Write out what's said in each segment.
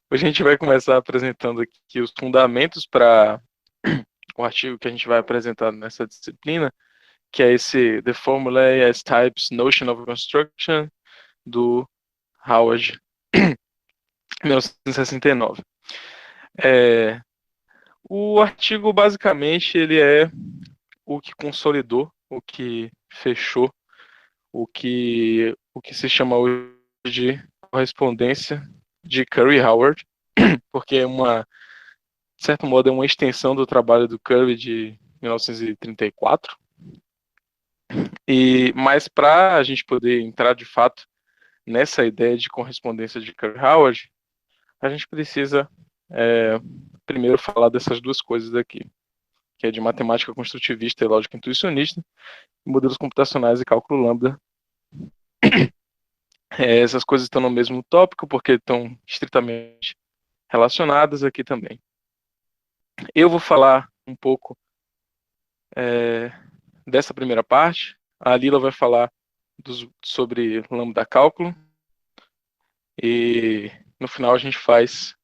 Hoje a gente vai começar apresentando aqui os fundamentos para o artigo que a gente vai apresentar nessa disciplina, que é esse The Formulae as Types Notion of Construction, do Howard, 1969. É, o artigo, basicamente, ele é o que consolidou, o que fechou, o que se chama hoje de correspondência de Curry Howard, porque é de certo modo, é uma extensão do trabalho do Curry de 1934. Mas para a gente poder entrar de fato nessa ideia de correspondência de Curry Howard, a gente precisa primeiro falar dessas duas coisas aqui, que é de matemática construtivista e lógica intuicionista, modelos computacionais e cálculo lambda. Essas coisas estão no mesmo tópico porque estão estritamente relacionadas aqui também. Eu vou falar um pouco dessa primeira parte. A Lila vai falar sobre lambda cálculo. E no final a gente faz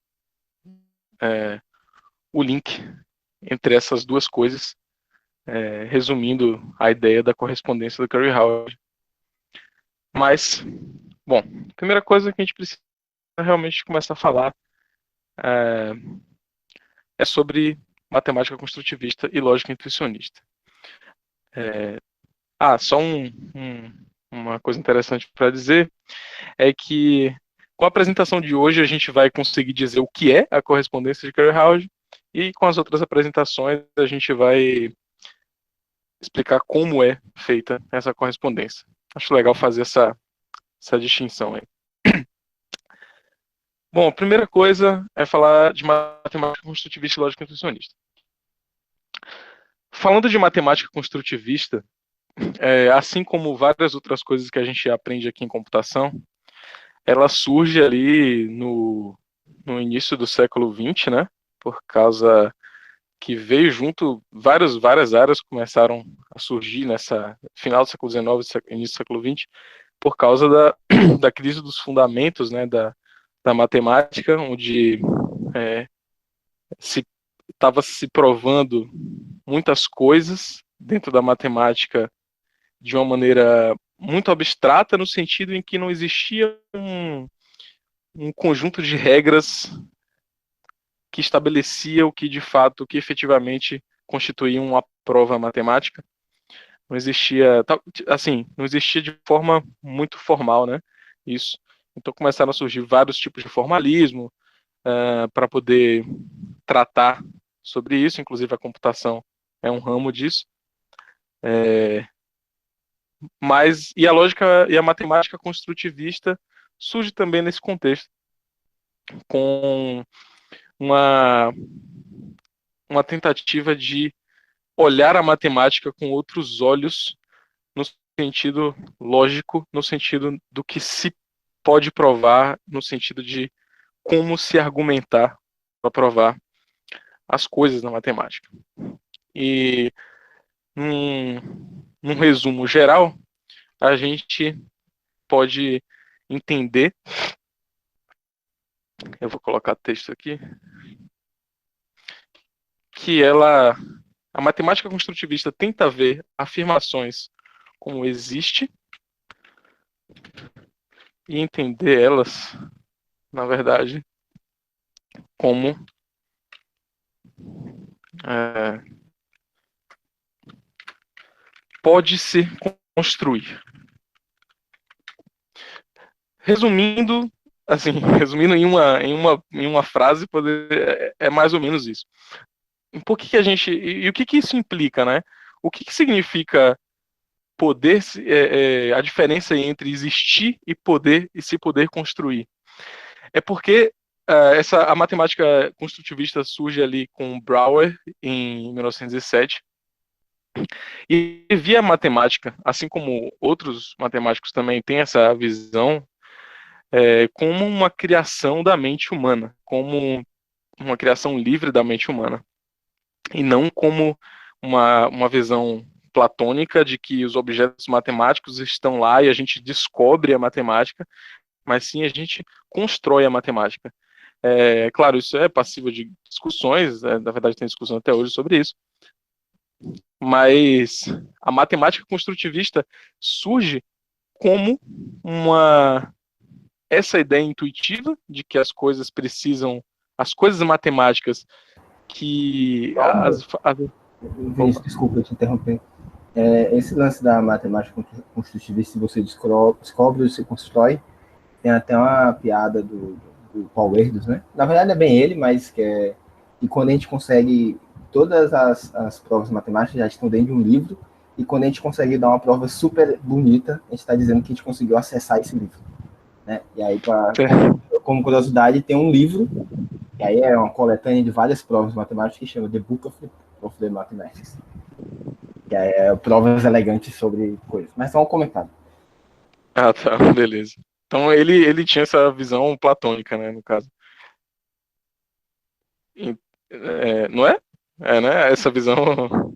o link entre essas duas coisas, resumindo a ideia da correspondência do Curry Howard. Mas, bom, a primeira coisa que a gente precisa realmente começar a falar é sobre matemática construtivista e lógica intuicionista. Só uma coisa interessante para dizer é que com a apresentação de hoje a gente vai conseguir dizer o que é a correspondência de Curry Howard e com as outras apresentações a gente vai explicar como é feita essa correspondência. Acho legal fazer essa distinção aí. Bom, a primeira coisa é falar de matemática construtivista e lógica intuicionista. Falando de matemática construtivista, assim como várias outras coisas que a gente aprende aqui em computação, ela surge ali no início do século XX, né? Por causa que veio junto, várias áreas começaram a surgir nessa final do século XIX, início do século XX, por causa da crise dos fundamentos, né, da matemática, onde se estava se provando muitas coisas dentro da matemática de uma maneira muito abstrata, no sentido em que não existia um conjunto de regras que estabelecia o que de fato, o que efetivamente constituía uma prova matemática. Não existia, assim, não existia de forma muito formal, né? Isso. Então começaram a surgir vários tipos de formalismo para poder tratar sobre isso, inclusive a computação é um ramo disso. E a lógica e a matemática construtivista surge também nesse contexto, com uma, uma tentativa de olhar a matemática com outros olhos, no sentido lógico, no sentido do que se pode provar, no sentido de como se argumentar para provar as coisas na matemática. E num, num resumo geral, a gente pode entender, eu vou colocar texto aqui, que a matemática construtivista tenta ver afirmações como existe e entender elas, na verdade, como é, pode se construir. Resumindo, assim, resumindo em uma frase, é mais ou menos isso. Por que a gente. E o que isso implica, né? O que significa poder, a diferença entre existir e poder e se poder construir? É porque a matemática construtivista surge ali com Brouwer em 1907 e via a matemática, assim como outros matemáticos também têm essa visão, como uma criação da mente humana, como uma criação livre da mente humana, e não como uma visão platônica de que os objetos matemáticos estão lá e a gente descobre a matemática, mas sim a gente constrói a matemática. Claro, isso é passível de discussões, na verdade tem discussão até hoje sobre isso, mas a matemática construtivista surge como essa ideia intuitiva de que as coisas matemáticas que opa, Desculpa eu te interromper. Esse lance da matemática construtivista, se você descobre, você constrói, tem até uma piada do Paul Erdos, né? Na verdade é bem ele, mas que quando a gente consegue, todas as provas matemáticas já estão dentro de um livro, e quando a gente consegue dar uma prova super bonita, a gente está dizendo que a gente conseguiu acessar esse livro. Né? E aí, como curiosidade, tem um livro, que aí é uma coletânea de várias provas matemáticas, que chama The Book of the Mathematics. Que aí é provas elegantes sobre coisas. Mas só um comentário. ah, tá, beleza. Então ele tinha essa visão platônica, né, no caso. Não é? Né? Essa visão.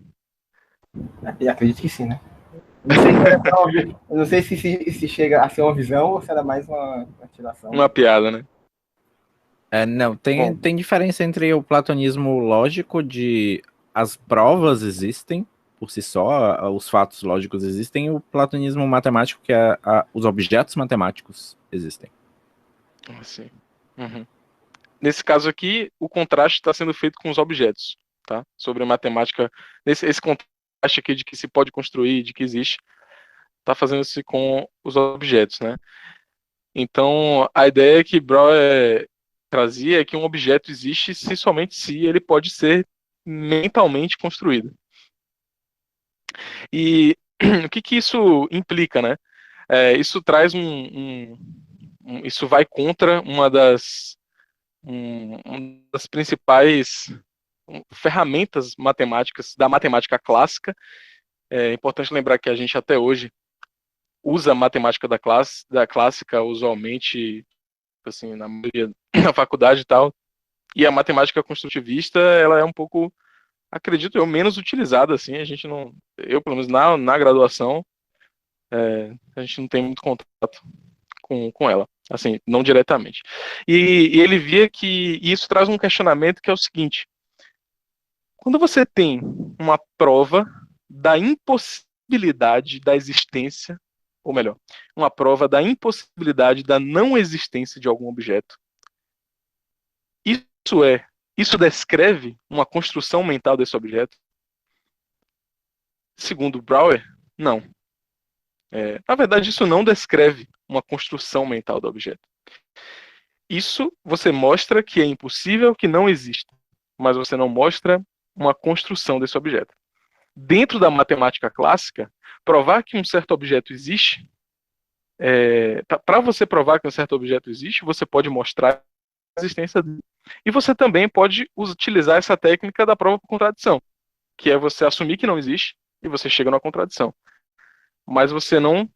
E acredito que sim, né? Não sei se, era só não sei se chega a ser uma visão ou se era mais uma tiração. Uma piada, né? Não, Bom, tem diferença entre o platonismo lógico de as provas existem por si só, os fatos lógicos existem, e o platonismo matemático, que é os objetos matemáticos existem. assim. Uhum. Nesse caso aqui, o contraste está sendo feito com os objetos, tá? Sobre a matemática. Esse contraste aqui de que se pode construir, de que existe, está fazendo-se com os objetos, né? Então, a ideia que Brouwer trazia é que um objeto existe somente se ele pode ser mentalmente construído. E o que isso implica, né? Isso traz isso vai contra uma das principais ferramentas matemáticas da matemática clássica. É importante lembrar que a gente até hoje usa a matemática da clássica usualmente, assim, na maioria da faculdade e tal. E a matemática construtivista, ela é um pouco, acredito eu, menos utilizada, assim. A gente não, eu pelo menos na graduação, a gente não tem muito contato com ela, assim, não diretamente. E ele via que isso traz um questionamento que é o seguinte: quando você tem uma prova da impossibilidade da existência, ou melhor, uma prova da impossibilidade da não existência de algum objeto, isso isso descreve uma construção mental desse objeto? Segundo Brouwer, não. Na verdade, isso não descreve uma construção mental do objeto. Isso você mostra que é impossível, que não existe, mas você não mostra uma construção desse objeto. Dentro da matemática clássica, provar que um certo objeto existe, para você provar que um certo objeto existe, você pode mostrar a existência dele. E você também pode utilizar essa técnica da prova por contradição, que é você assumir que não existe e você chega na contradição. Mas você não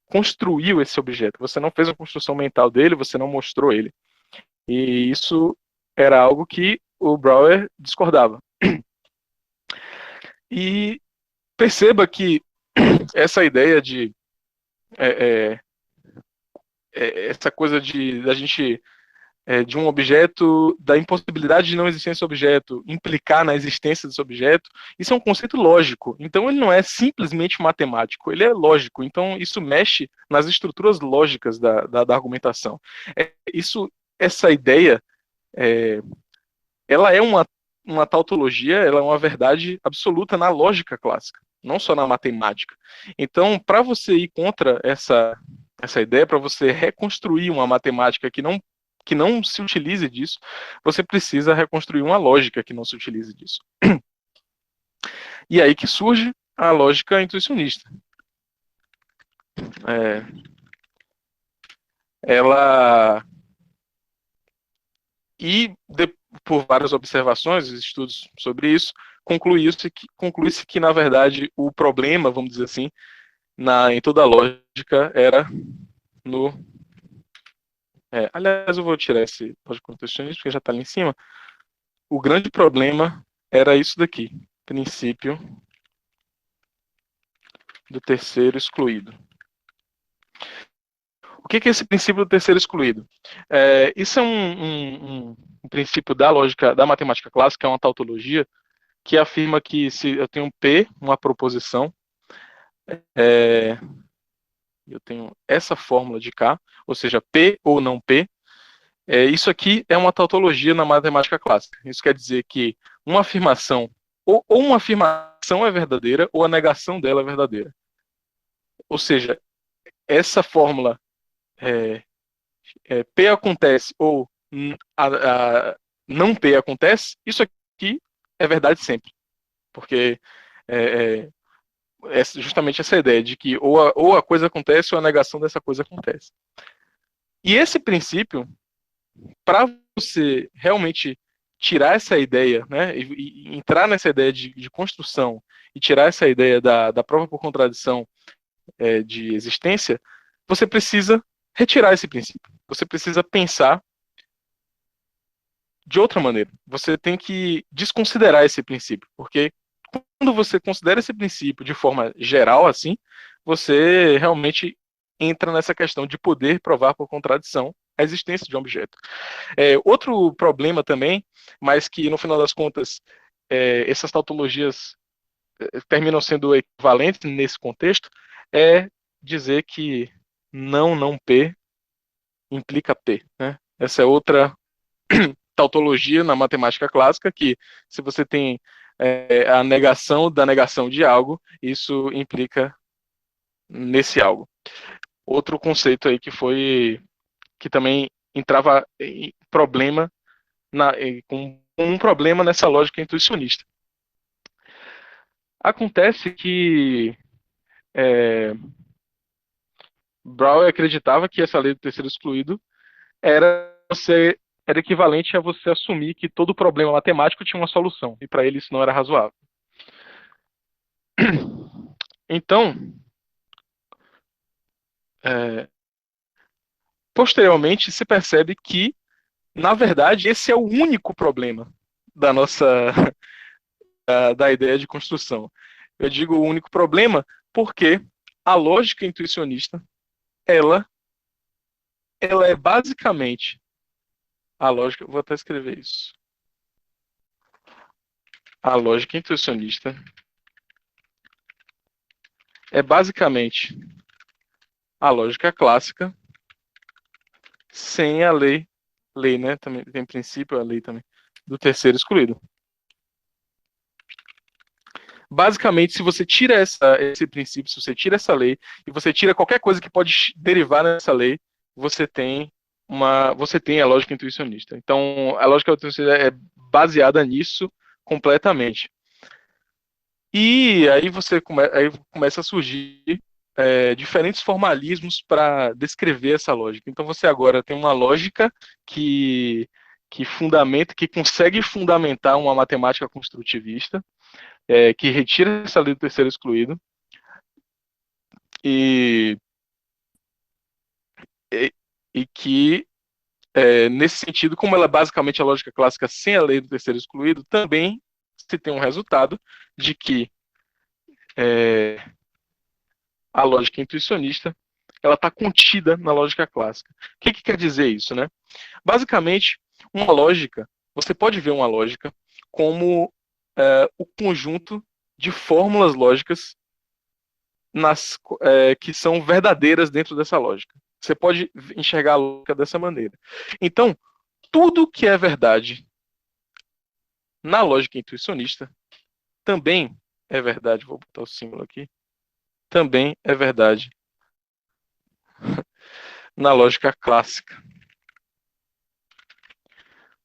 construiu esse objeto, você não fez a construção mental dele, você não mostrou ele. E isso era algo que o Brouwer discordava. E perceba que essa ideia de essa coisa de da gente de um objeto, da impossibilidade de não existência desse objeto, implicar na existência desse objeto, isso é um conceito lógico. Então ele não é simplesmente matemático, ele é lógico. Então isso mexe nas estruturas lógicas da argumentação. Essa ideia, ela é uma tautologia, ela é uma verdade absoluta na lógica clássica, não só na matemática. Então, para você ir contra essa ideia, para você reconstruir uma matemática que não se utilize disso, você precisa reconstruir uma lógica que não se utilize disso. E aí que surge a lógica intuicionista. Ela e por várias observações, estudos sobre isso, conclui-se que na verdade o problema, vamos dizer assim, em toda a lógica era no aliás, eu vou tirar esse pós-contextualismo porque já está ali em cima. O grande problema era isso daqui, princípio do terceiro excluído. O que é esse princípio do terceiro excluído? Isso é princípio da lógica da matemática clássica, é uma tautologia, que afirma que se eu tenho P, uma proposição, eu tenho essa fórmula de K, ou seja, P ou não P, isso aqui é uma tautologia na matemática clássica. Isso quer dizer que uma afirmação, ou uma afirmação é verdadeira, ou a negação dela é verdadeira. Ou seja, essa fórmula P acontece ou não P acontece, isso aqui é verdade sempre. Porque é justamente essa ideia de que ou a coisa acontece ou a negação dessa coisa acontece. E esse princípio, para você realmente tirar essa ideia, né, e entrar nessa ideia de construção e tirar essa ideia da prova por contradição de existência, você precisa retirar esse princípio. Você precisa pensar de outra maneira. Você tem que desconsiderar esse princípio, porque quando você considera esse princípio de forma geral, assim, você realmente entra nessa questão de poder provar por contradição a existência de um objeto. Outro problema também, mas que no final das contas essas tautologias terminam sendo equivalentes nesse contexto, é dizer que não P implica P, né? Essa é outra tautologia na matemática clássica, que se você tem a negação da negação de algo, isso implica nesse algo. Outro conceito aí que também entrava em problema com um problema nessa lógica intuicionista. Acontece que Brouwer acreditava que essa lei do terceiro excluído era equivalente a você assumir que todo problema matemático tinha uma solução, e para ele isso não era razoável. Então, posteriormente se percebe que, na verdade, esse é o único problema da nossa da ideia de construção. Eu digo o único problema porque a lógica intuicionista, ela é basicamente a lógica, vou até escrever isso. A lógica intuicionista é basicamente a lógica clássica sem a lei, né? Também tem princípio, a lei também do terceiro excluído. Basicamente, se você tira esse princípio, se você tira essa lei e você tira qualquer coisa que pode derivar dessa lei, você tem a lógica intuicionista. Então, a lógica intuicionista é baseada nisso completamente. E aí aí começa a surgir diferentes formalismos para descrever essa lógica. Então você agora tem uma lógica que consegue fundamentar uma matemática construtivista, que retira essa lei do terceiro excluído e que nesse sentido, como ela é basicamente a lógica clássica sem a lei do terceiro excluído, também se tem um resultado de que a lógica intuicionista ela está contida na lógica clássica. O que quer dizer isso, né? Basicamente, uma lógica, você pode ver uma lógica como o conjunto de fórmulas lógicas que são verdadeiras dentro dessa lógica. Você pode enxergar a lógica dessa maneira. Então, tudo que é verdade na lógica intuicionista também é verdade. Vou botar o símbolo aqui. Também é verdade na lógica clássica.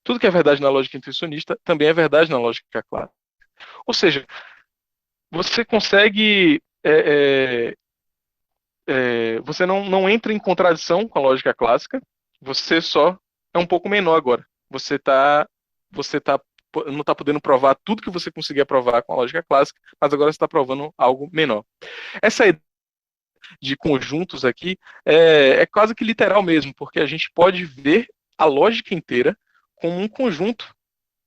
Tudo que é verdade na lógica intuicionista também é verdade na lógica clássica. Ou seja, você consegue. Você não entra em contradição com a lógica clássica, você só é um pouco menor agora. Você não está podendo provar tudo que você conseguia provar com a lógica clássica, mas agora você está provando algo menor. Essa ideia de conjuntos aqui é quase que literal mesmo, porque a gente pode ver a lógica inteira como um conjunto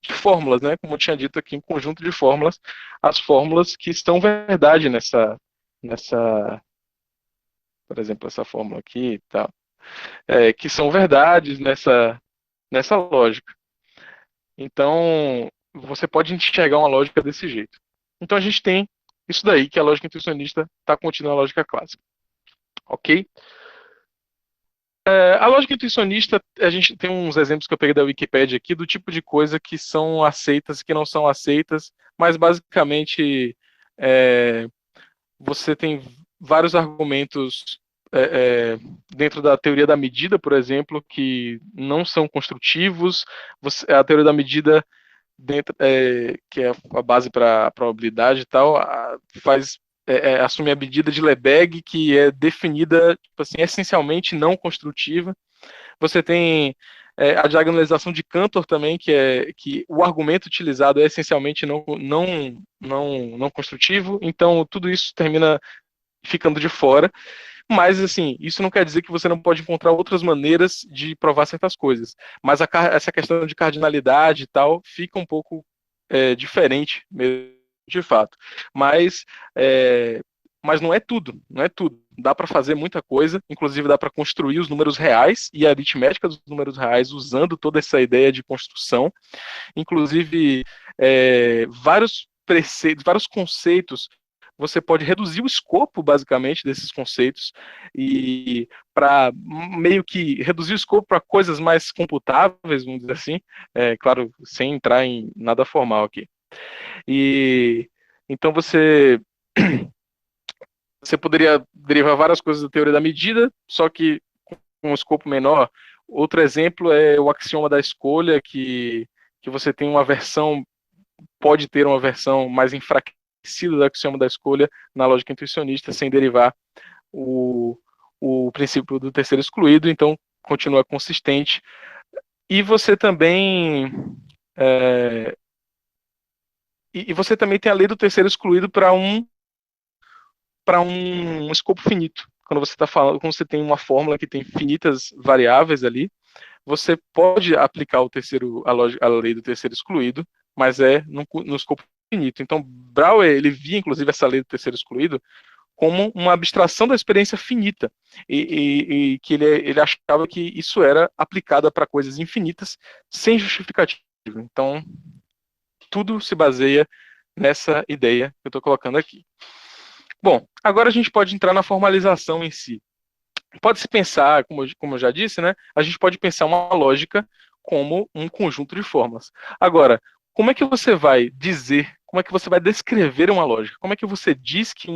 de fórmulas, né? Como eu tinha dito aqui, um conjunto de fórmulas, as fórmulas que estão verdade nessa por exemplo, essa fórmula aqui e tal, que são verdades nessa lógica. Então, você pode enxergar uma lógica desse jeito. Então, a gente tem isso daí, que a lógica intuicionista está contida na lógica clássica. Ok? A lógica intuicionista, a gente tem uns exemplos que eu peguei da Wikipedia aqui, do tipo de coisa que são aceitas e que não são aceitas, mas basicamente é, você tem vários argumentos dentro da teoria da medida, por exemplo, que não são construtivos. A teoria da medida, que é a base para a probabilidade e tal, assume a medida de Lebesgue, que é definida tipo assim, essencialmente não construtiva. Você tem a diagonalização de Cantor também, que o argumento utilizado é essencialmente não construtivo, então tudo isso termina ficando de fora. Mas, assim, isso não quer dizer que você não pode encontrar outras maneiras de provar certas coisas. Mas essa questão de cardinalidade e tal fica um pouco diferente, mesmo, de fato. Mas, é, mas não é tudo, não é tudo. Dá para fazer muita coisa, inclusive dá para construir os números reais e a aritmética dos números reais usando toda essa ideia de construção. Inclusive, vários preceitos, vários conceitos, você pode reduzir o escopo, basicamente, desses conceitos e para meio que reduzir o escopo para coisas mais computáveis, vamos dizer assim, claro, sem entrar em nada formal aqui. E então você poderia derivar várias coisas da teoria da medida, só que com um escopo menor. Outro exemplo é o axioma da escolha, que você tem uma versão, pode ter uma versão mais enfraquecida do axioma da escolha na lógica intuicionista, sem derivar o, o princípio do terceiro excluído, então continua consistente. E você também. É, e você também tem a lei do terceiro excluído para um escopo finito. Quando você está falando, quando você tem uma fórmula que tem finitas variáveis ali, você pode aplicar a lei do terceiro excluído, mas no escopo finito. Então, Brouwer, ele via, inclusive, essa lei do terceiro excluído como uma abstração da experiência finita, e que ele achava que isso era aplicado para coisas infinitas, sem justificativa. Então, tudo se baseia nessa ideia que eu estou colocando aqui. Bom, agora a gente pode entrar na formalização em si. Pode-se pensar, como eu já disse, né? A gente pode pensar uma lógica como um conjunto de formas. Agora, como é que você vai dizer, como é que você vai descrever uma lógica? Como é que você diz que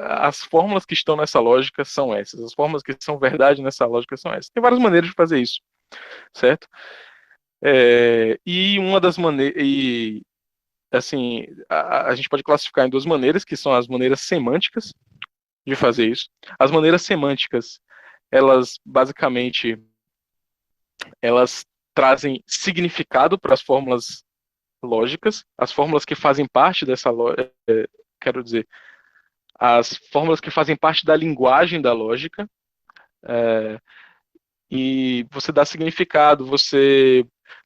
as fórmulas que estão nessa lógica são essas? As fórmulas que são verdade nessa lógica são essas? Tem várias maneiras de fazer isso, certo? E uma das maneiras, assim, a gente pode classificar em duas maneiras, que são as maneiras semânticas de fazer isso. As maneiras semânticas, elas basicamente elas trazem significado para as fórmulas lógicas, as fórmulas que fazem parte dessa lógica, quero dizer, as fórmulas que fazem parte da linguagem da lógica, e você dá significado,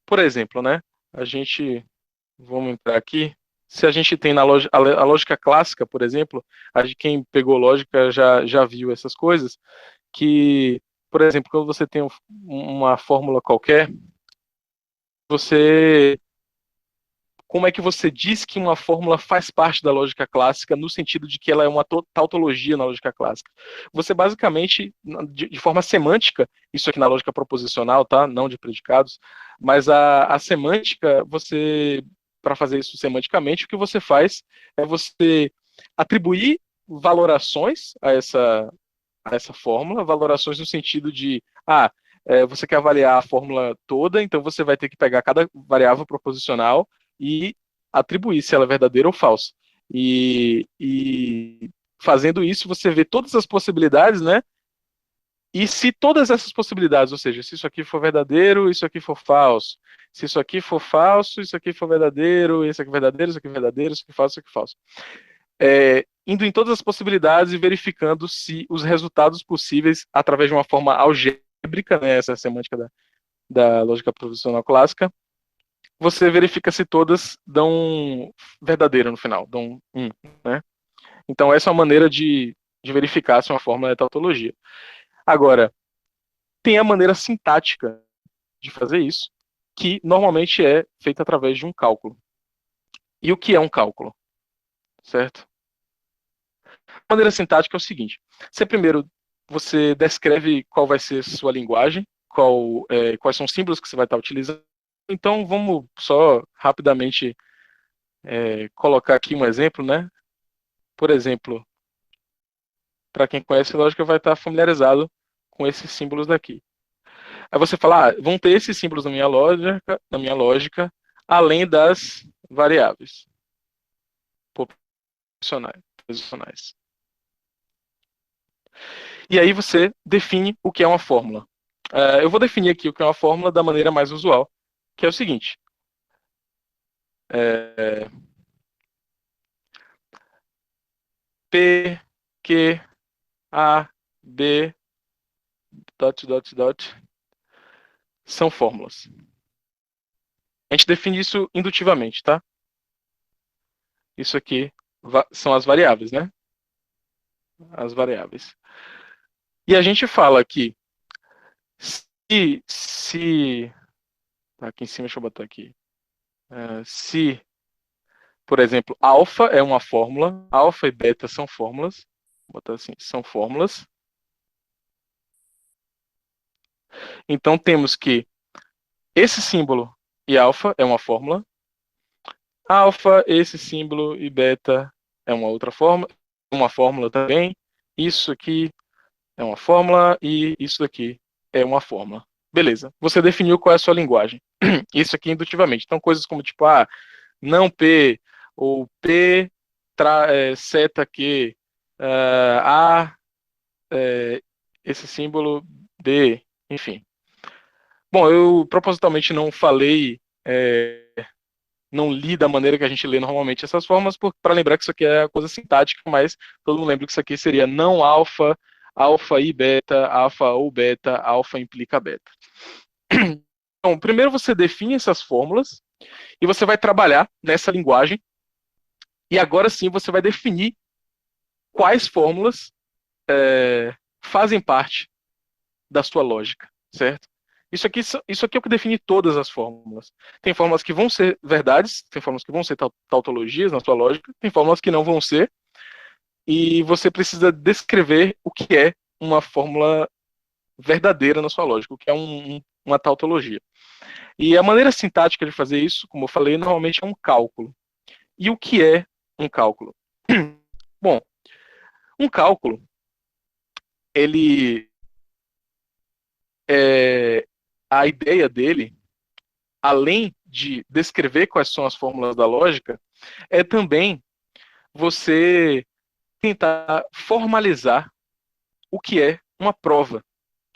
por exemplo, né, vamos entrar aqui, se a gente tem a lógica clássica, por exemplo, quem pegou lógica já viu essas coisas, que, por exemplo, quando você tem uma fórmula qualquer, você como é que você diz que uma fórmula faz parte da lógica clássica no sentido de que ela é uma tautologia na lógica clássica? Você basicamente, de forma semântica, isso aqui na lógica proposicional, tá? Não de predicados, mas a semântica, para fazer isso semanticamente, o que você faz é você atribuir valorações a essa fórmula, valorações no sentido de, você quer avaliar a fórmula toda, então você vai ter que pegar cada variável proposicional e atribuir se ela é verdadeira ou falsa. E fazendo isso, você vê todas as possibilidades, né? E se todas essas possibilidades, ou seja, se isso aqui for verdadeiro, isso aqui for falso, se isso aqui for falso, isso aqui for verdadeiro, isso aqui é verdadeiro, isso aqui é verdadeiro, isso aqui é falso, isso aqui é falso. Indo em todas as possibilidades e verificando se os resultados possíveis, através de uma forma algébrica, né, essa é a semântica da lógica proposicional clássica, você verifica se todas dão verdadeiro no final, dão 1, né? Então essa é uma maneira de verificar se uma fórmula é tautologia. Agora, tem a maneira sintática de fazer isso, que normalmente é feita através de um cálculo. E o que é um cálculo? Certo? A maneira sintática é o seguinte: você descreve qual vai ser sua linguagem, quais são os símbolos que você vai estar utilizando. Então, vamos só rapidamente colocar aqui um exemplo, né? Por exemplo, para quem conhece lógica, vai estar familiarizado com esses símbolos daqui. Aí você fala, vão ter esses símbolos na minha lógica, além das variáveis posicionais. E aí você define o que é uma fórmula. Eu vou definir aqui o que é uma fórmula da maneira mais usual, que é o seguinte. P, Q, A, B, dot, dot, dot, são fórmulas. A gente define isso indutivamente, tá? Isso aqui são as variáveis, né? As variáveis. E a gente fala que se tá aqui em cima, deixa eu botar aqui. Se, por exemplo, alfa é uma fórmula, alfa e beta são fórmulas, vou botar assim, são fórmulas. Então temos que esse símbolo e alfa é uma fórmula, alfa, esse símbolo e beta é uma fórmula também. Isso aqui é uma fórmula e isso aqui é uma fórmula. Beleza. Você definiu qual é a sua linguagem. Isso aqui indutivamente. Então, coisas como tipo, não P, ou P, seta Q, A, esse símbolo D, enfim. Bom, eu propositalmente não falei, não li da maneira que a gente lê normalmente essas formas, para lembrar que isso aqui é coisa sintática, mas todo mundo lembra que isso aqui seria não alfa, alfa e beta, alfa ou beta, alfa implica beta. Então, primeiro você define essas fórmulas e você vai trabalhar nessa linguagem e agora sim você vai definir quais fórmulas fazem parte da sua lógica, certo? Isso aqui é o que define todas as fórmulas. Tem fórmulas que vão ser verdades, tem fórmulas que vão ser tautologias na sua lógica, tem fórmulas que não vão ser, e você precisa descrever o que é uma fórmula verdadeira na sua lógica, o que é uma tautologia. E a maneira sintática de fazer isso, como eu falei, normalmente é um cálculo. E o que é um cálculo? Bom, um cálculo, ele a ideia dele, além de descrever quais são as fórmulas da lógica, é também você tentar formalizar o que é uma prova.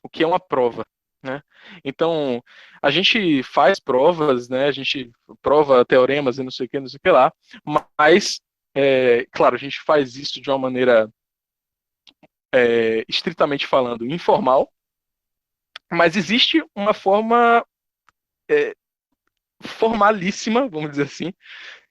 O que é uma prova, né? Então, a gente faz provas, né? A gente prova teoremas e não sei o que lá, mas, claro, a gente faz isso de uma maneira, estritamente falando, informal, mas existe uma forma formalíssima, vamos dizer assim,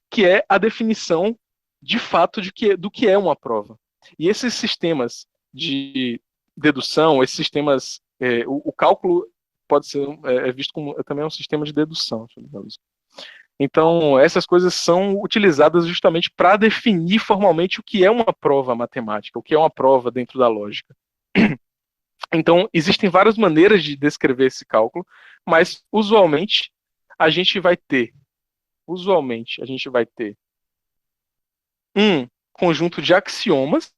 que é a definição de fato do que é uma prova. E esses sistemas de dedução, esses sistemas, o cálculo pode ser visto como também um sistema de dedução. Então, essas coisas são utilizadas justamente para definir formalmente o que é uma prova matemática, o que é uma prova dentro da lógica. Então, existem várias maneiras de descrever esse cálculo, mas usualmente a gente vai ter um conjunto de axiomas.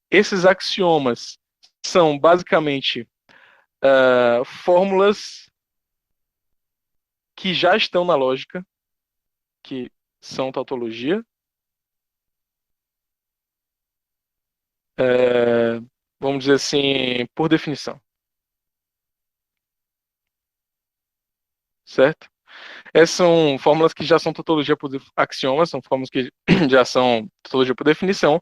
Esses axiomas são basicamente fórmulas que já estão na lógica, que são tautologia. Vamos dizer assim, por definição. Certo? Essas são fórmulas que já são tautologia por axiomas, são fórmulas que já são tautologia por definição.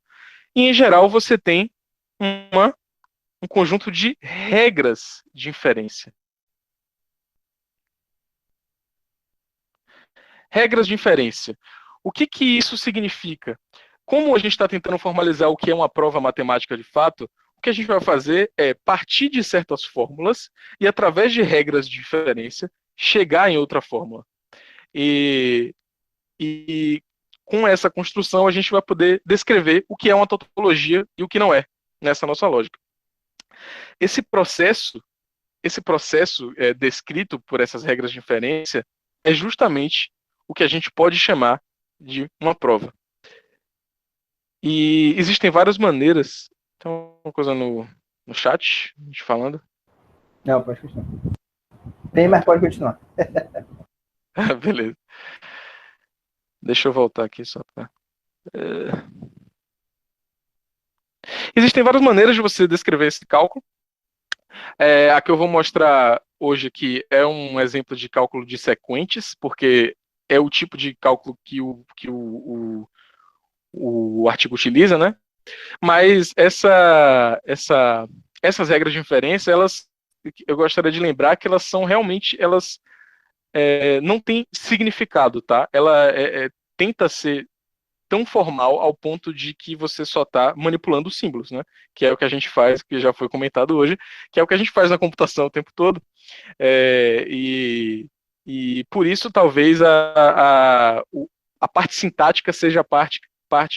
E, em geral, você tem um conjunto de regras de inferência. Regras de inferência. O que isso significa? Como a gente está tentando formalizar o que é uma prova matemática de fato, o que a gente vai fazer é partir de certas fórmulas e, através de regras de diferença, chegar em outra fórmula. E com essa construção, a gente vai poder descrever o que é uma tautologia e o que não é, nessa nossa lógica. Esse processo, descrito por essas regras de inferência é justamente o que a gente pode chamar de uma prova. E existem várias maneiras. Tem uma coisa no chat, a gente falando. Não, pode continuar. Tem, mas pode continuar. Beleza. Deixa eu voltar aqui só para. Existem várias maneiras de você descrever esse cálculo. A que eu vou mostrar hoje aqui é um exemplo de cálculo de sequentes, porque é o tipo de cálculo que o artigo utiliza, né? Mas essas regras de inferência, eu gostaria de lembrar que elas são realmente, não têm significado, tá? Ela tenta ser tão formal ao ponto de que você só está manipulando os símbolos, né? Que é o que a gente faz, que já foi comentado hoje, que é o que a gente faz na computação o tempo todo. É, e por isso, talvez, a parte sintática seja a parte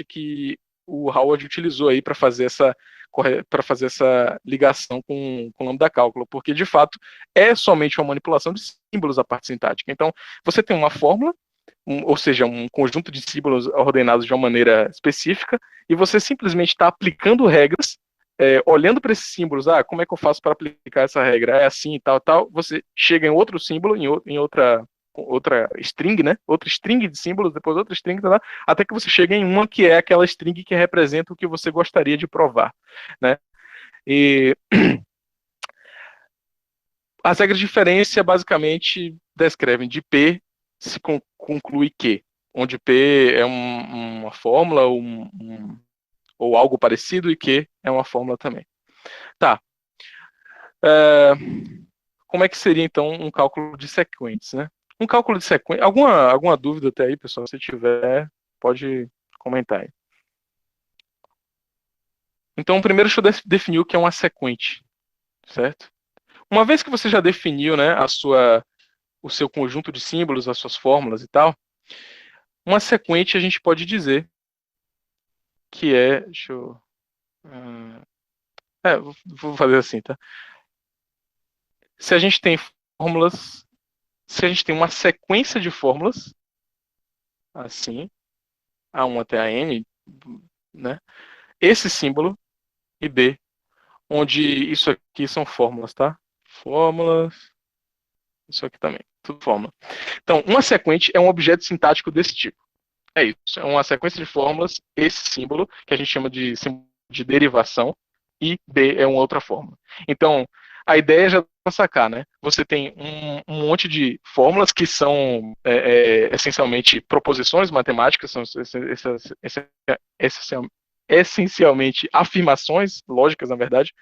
que o Howard utilizou aí para fazer essa ligação com o lambda cálculo, porque de fato é somente uma manipulação de símbolos a parte sintática. Então, você tem uma fórmula, ou seja, um conjunto de símbolos ordenados de uma maneira específica, e você simplesmente está aplicando regras, olhando para esses símbolos, como é que eu faço para aplicar essa regra? É assim, tal, tal. Você chega em outro símbolo, em outra string, né? Outra string de símbolos, depois outra string, tá lá, até que você chega em uma que é aquela string que representa o que você gostaria de provar, né? E as regras de inferência basicamente descrevem de P se conclui que, onde P é uma fórmula ou algo parecido e Q é uma fórmula também. Tá. Como é que seria então um cálculo de sequentes, né? Um cálculo de sequência. Alguma dúvida até aí, pessoal? Se tiver, pode comentar aí. Então, primeiro deixa eu definir o que é uma sequente, certo? Uma vez que você já definiu, né, o seu conjunto de símbolos, as suas fórmulas e tal, uma sequente a gente pode dizer que é. Deixa eu. Vou fazer assim, tá? Se a gente tem fórmulas. Se a gente tem uma sequência de fórmulas, assim, A1 até a N, né? Esse símbolo e B, onde isso aqui são fórmulas, tá? Fórmulas, isso aqui também, tudo fórmula. Então, uma sequente é um objeto sintático desse tipo. É isso, é uma sequência de fórmulas, esse símbolo, que a gente chama de símbolo de derivação, e B é uma outra fórmula. Então, a ideia já para sacar, né? Você tem um monte de fórmulas que são essencialmente proposições matemáticas, são essencialmente afirmações lógicas, na verdade.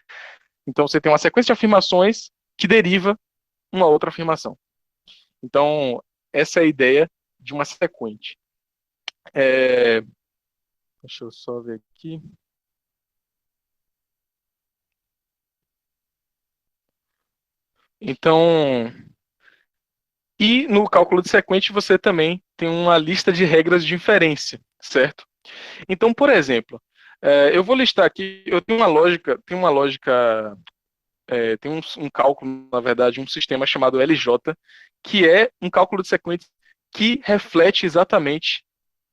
Então, você tem uma sequência de afirmações que deriva uma outra afirmação. Então, essa é a ideia de uma sequente. Deixa eu só ver aqui. Então, e no cálculo de sequente você também tem uma lista de regras de inferência, certo? Então, por exemplo, eu vou listar aqui, eu tenho uma lógica, tem um cálculo, na verdade, um sistema chamado LJ, que é um cálculo de sequência que reflete exatamente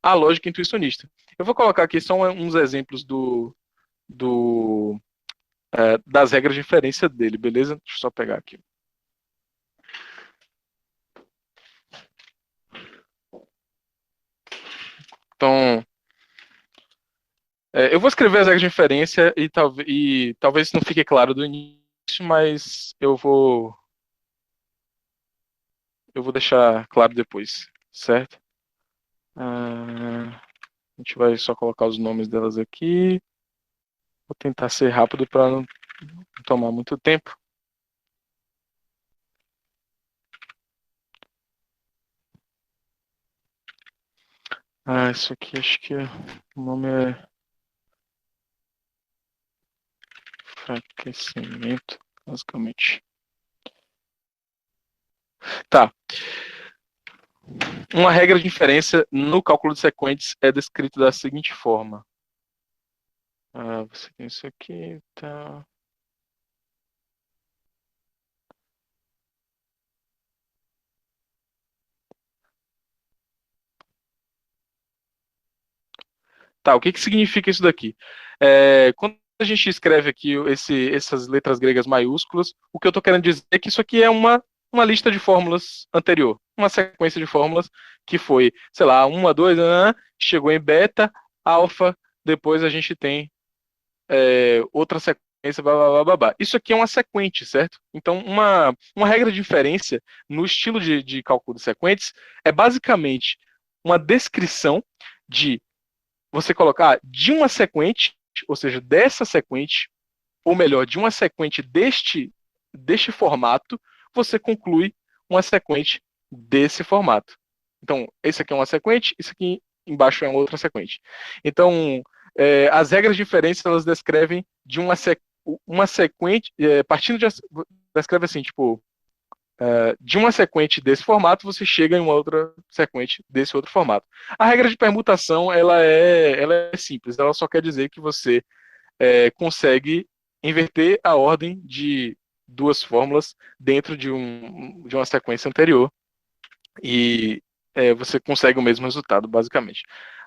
a lógica intuicionista. Eu vou colocar aqui só uns exemplos das regras de inferência dele, beleza? Deixa eu só pegar aqui. Então, eu vou escrever as regras de inferência e talvez não fique claro do início, mas eu vou deixar claro depois, certo? A gente vai só colocar os nomes delas aqui. Vou tentar ser rápido para não tomar muito tempo. Isso aqui acho que o nome é Enfraquecimento, basicamente. Tá. Uma regra de inferência no cálculo de sequentes é descrita da seguinte forma. Você tem isso aqui, tá. Tá, o que que significa isso daqui? Quando a gente escreve aqui essas letras gregas maiúsculas, o que eu estou querendo dizer é que isso aqui é uma lista de fórmulas anterior, uma sequência de fórmulas que foi, sei lá, uma, dois, chegou em beta, alfa, depois a gente tem outra sequência, blá, blá, blá, blá, blá. Isso aqui é uma sequente, certo? Então, uma regra de inferência no estilo de cálculo de sequentes é basicamente uma descrição de você colocar de uma sequente, ou seja, dessa sequente, ou melhor, de uma sequente deste formato, você conclui uma sequente desse formato. Então, esse aqui é uma sequente, isso aqui embaixo é uma outra sequente. Então, as regras de inferência, elas descrevem de uma sequente, partindo de, descreve assim, tipo, de uma sequente desse formato, você chega em uma outra sequente desse outro formato. A regra de permutação, ela é simples, ela só quer dizer que você consegue inverter a ordem de duas fórmulas dentro de uma sequência anterior e você consegue o mesmo resultado, basicamente.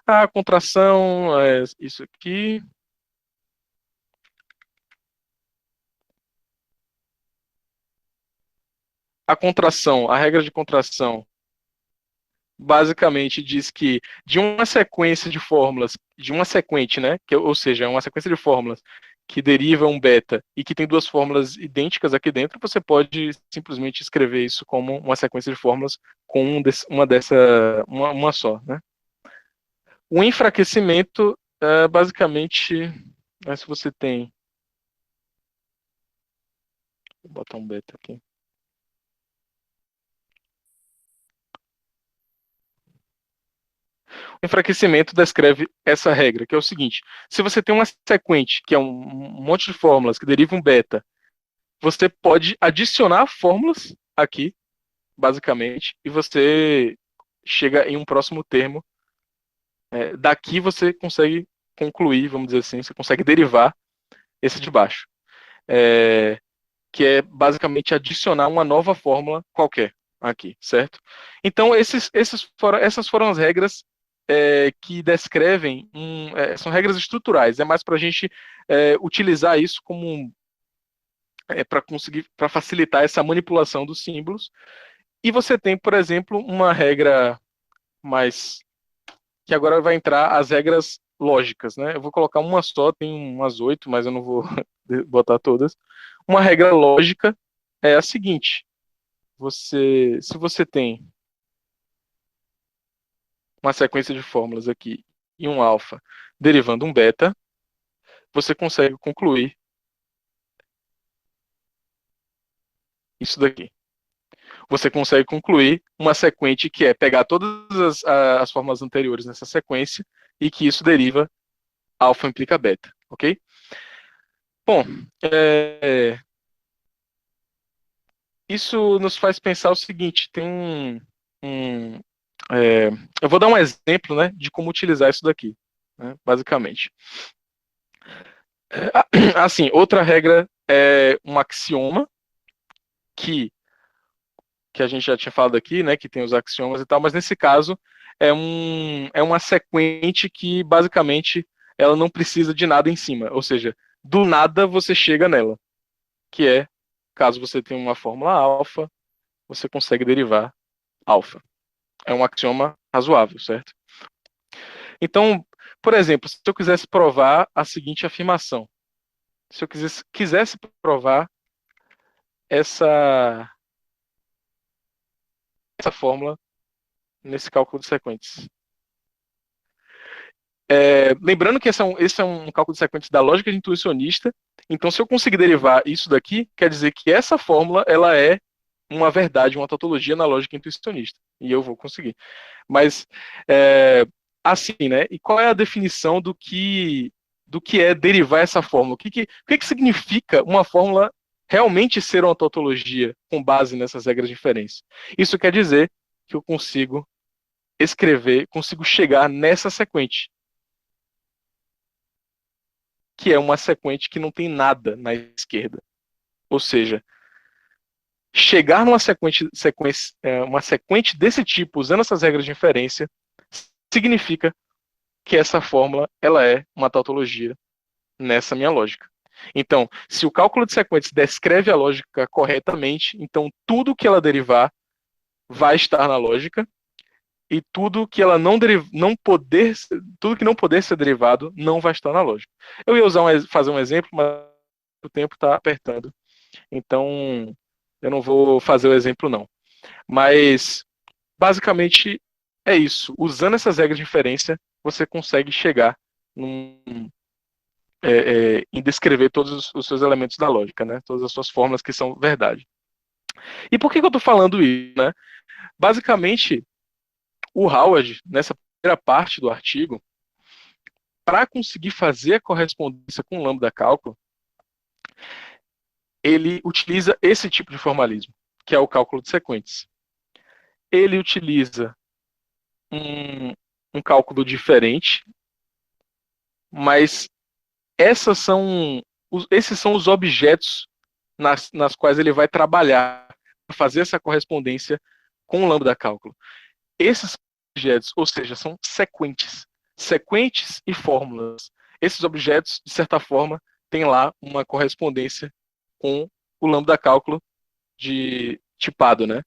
A contração é isso aqui. A regra de contração basicamente diz que de uma sequência de fórmulas, de uma sequente, né, ou seja, uma sequência de fórmulas que deriva um beta e que tem duas fórmulas idênticas aqui dentro, você pode simplesmente escrever isso como uma sequência de fórmulas com uma só, né? O enfraquecimento é basicamente, se você tem, vou botar um beta aqui. O enfraquecimento descreve essa regra, que é o seguinte: se você tem uma sequente, que é um monte de fórmulas que deriva um beta, você pode adicionar fórmulas aqui, basicamente, e você chega em um próximo termo. Daqui você consegue concluir, vamos dizer assim, você consegue derivar esse de baixo. Que é basicamente adicionar uma nova fórmula qualquer aqui, certo? Então, essas foram as regras que descrevem, são regras estruturais, é mais para a gente utilizar isso como para facilitar essa manipulação dos símbolos. E você tem, por exemplo, uma regra mais que agora vai entrar as regras lógicas, né? Eu vou colocar uma só, tem umas 8, mas eu não vou botar todas. Uma regra lógica é a seguinte: se você tem uma sequência de fórmulas aqui e um alfa derivando um beta, você consegue concluir isso daqui. Você consegue concluir uma sequente que é pegar todas as fórmulas anteriores nessa sequência e que isso deriva alfa implica beta, ok? Bom, isso nos faz pensar o seguinte: eu vou dar um exemplo, né, de como utilizar isso daqui, né, basicamente. Assim, outra regra é um axioma que a gente já tinha falado aqui, né, que tem os axiomas e tal, mas nesse caso é uma sequente que basicamente ela não precisa de nada em cima, ou seja, do nada você chega nela, que é, caso você tenha uma fórmula alfa, você consegue derivar alfa. É um axioma razoável, certo? Então, por exemplo, se eu quisesse provar a seguinte afirmação, se eu quisesse provar essa fórmula nesse cálculo de sequências. Lembrando que esse é um cálculo de sequências da lógica de intuicionista, então se eu conseguir derivar isso daqui, quer dizer que essa fórmula ela é uma verdade, uma tautologia na lógica intuicionista, e eu vou conseguir. Mas, assim, né, e qual é a definição do que é derivar essa fórmula. O que significa uma fórmula realmente ser uma tautologia com base nessas regras de inferência? Isso quer dizer que eu consigo escrever, consigo chegar nessa sequente, que é uma sequente que não tem nada na esquerda. Ou seja, chegar numa uma sequente desse tipo, usando essas regras de inferência, significa que essa fórmula ela é uma tautologia nessa minha lógica. Então, se o cálculo de sequências descreve a lógica corretamente, então tudo que ela derivar vai estar na lógica, e tudo que ela tudo que não poder ser derivado não vai estar na lógica. Eu ia fazer um exemplo, mas o tempo está apertando. Então, eu não vou fazer o exemplo não. Mas basicamente é isso. Usando essas regras de inferência, você consegue chegar em descrever todos os seus elementos da lógica, né? Todas as suas fórmulas que são verdade. E por que eu estou falando isso, né? Basicamente, o Howard, nessa primeira parte do artigo, para conseguir fazer a correspondência com o lambda cálculo, ele utiliza esse tipo de formalismo, que é o cálculo de sequências. Ele utiliza um cálculo diferente, mas esses são os objetos nas quais ele vai trabalhar para fazer essa correspondência com o lambda cálculo. Esses objetos, ou seja, são sequentes e fórmulas. Esses objetos, de certa forma, têm lá uma correspondência com o lambda cálculo de tipado, né?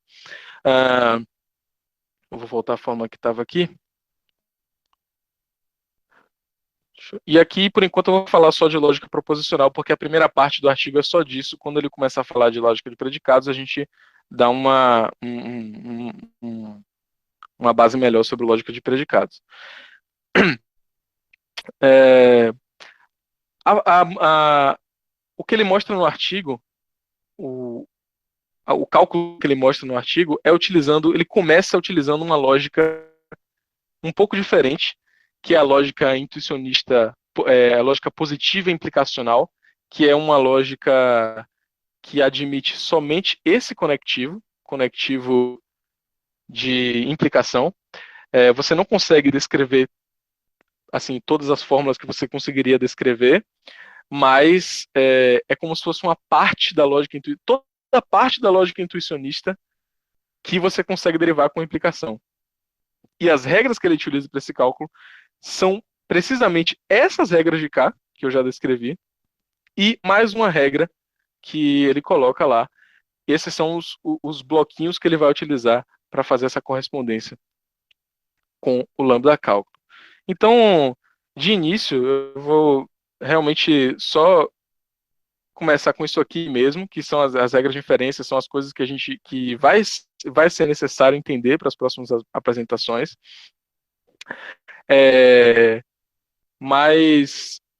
Eu vou voltar à forma que estava aqui. E aqui, por enquanto, eu vou falar só de lógica proposicional, porque a primeira parte do artigo é só disso. Quando ele começa a falar de lógica de predicados, a gente dá uma base melhor sobre lógica de predicados. O que ele mostra no artigo, o cálculo que ele mostra no artigo ele começa utilizando uma lógica um pouco diferente, que é a lógica intuicionista, a lógica positiva implicacional, que é uma lógica que admite somente esse conectivo de implicação. Você não consegue descrever assim todas as fórmulas que você conseguiria descrever, mas é como se fosse uma parte da lógica toda a parte da lógica intuicionista que você consegue derivar com implicação. E as regras que ele utiliza para esse cálculo são precisamente essas regras de K, que eu já descrevi, e mais uma regra que ele coloca lá. Esses são os bloquinhos que ele vai utilizar para fazer essa correspondência com o lambda cálculo. Então, de início, eu vou realmente só começar com isso aqui mesmo, que são as regras de inferência, são as coisas que vai ser necessário entender para as próximas apresentações. E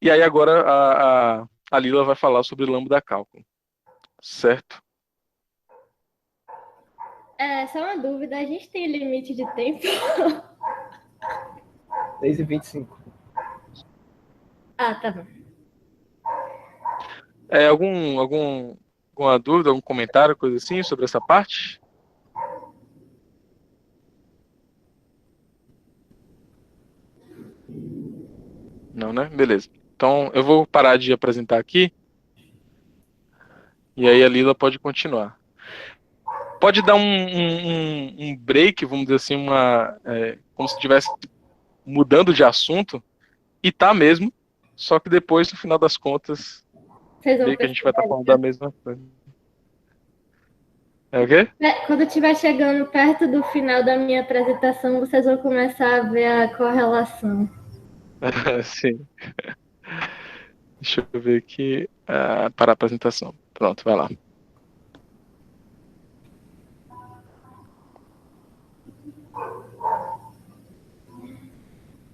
aí agora a Lila vai falar sobre lambda cálculo, certo? Só uma dúvida, a gente tem limite de tempo? 10h25. Tá bom. Alguma dúvida, algum comentário, coisa assim, sobre essa parte? Não, né? Beleza. Então, eu vou parar de apresentar aqui. E aí a Lila pode continuar. Pode dar um break, vamos dizer assim, como se estivesse mudando de assunto. E tá mesmo. Só que depois, no final das contas, meio que a gente vai estar falando da mesma coisa. É o quê? Quando eu estiver chegando perto do final da minha apresentação, vocês vão começar a ver a correlação. Sim. Deixa eu ver aqui. Para a apresentação. Pronto, vai lá.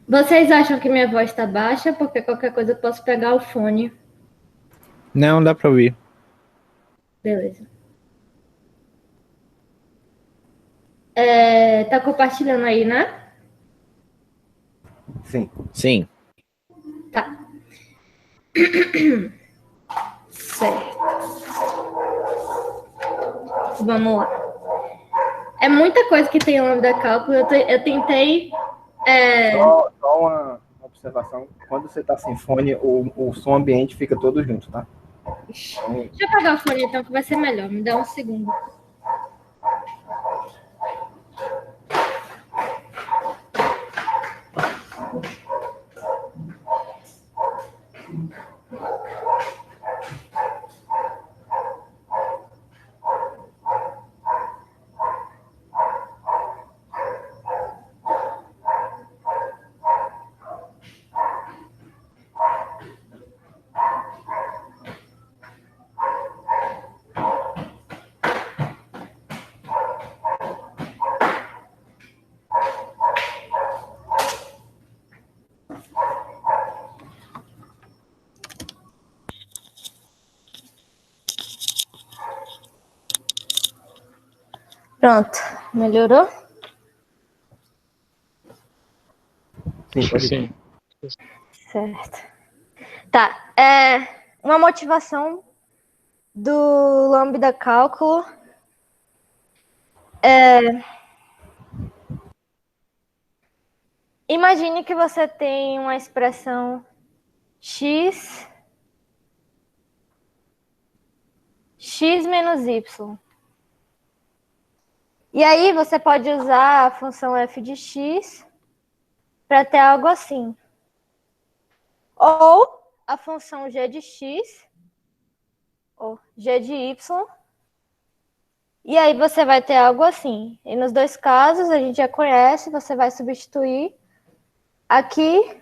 Vocês acham que minha voz está baixa? Porque qualquer coisa eu posso pegar o fone. Não, dá para ouvir. Beleza. Tá compartilhando aí, né? Sim. Sim. Tá. Certo. Vamos lá. É muita coisa que tem em lambda cálculo. Eu tentei. Só uma observação. Quando você está sem fone, o som ambiente fica todo junto, tá? Deixa eu apagar o fone então, que vai ser melhor. Me dá um segundo. Pronto. Melhorou? Sim, pode ir. Sim. Certo. Tá. Uma motivação do lambda cálculo imagine que você tem uma expressão x menos y. E aí você pode usar a função f de x para ter algo assim. Ou a função g de x, ou g de y. E aí você vai ter algo assim. E nos dois casos a gente já conhece, você vai substituir aqui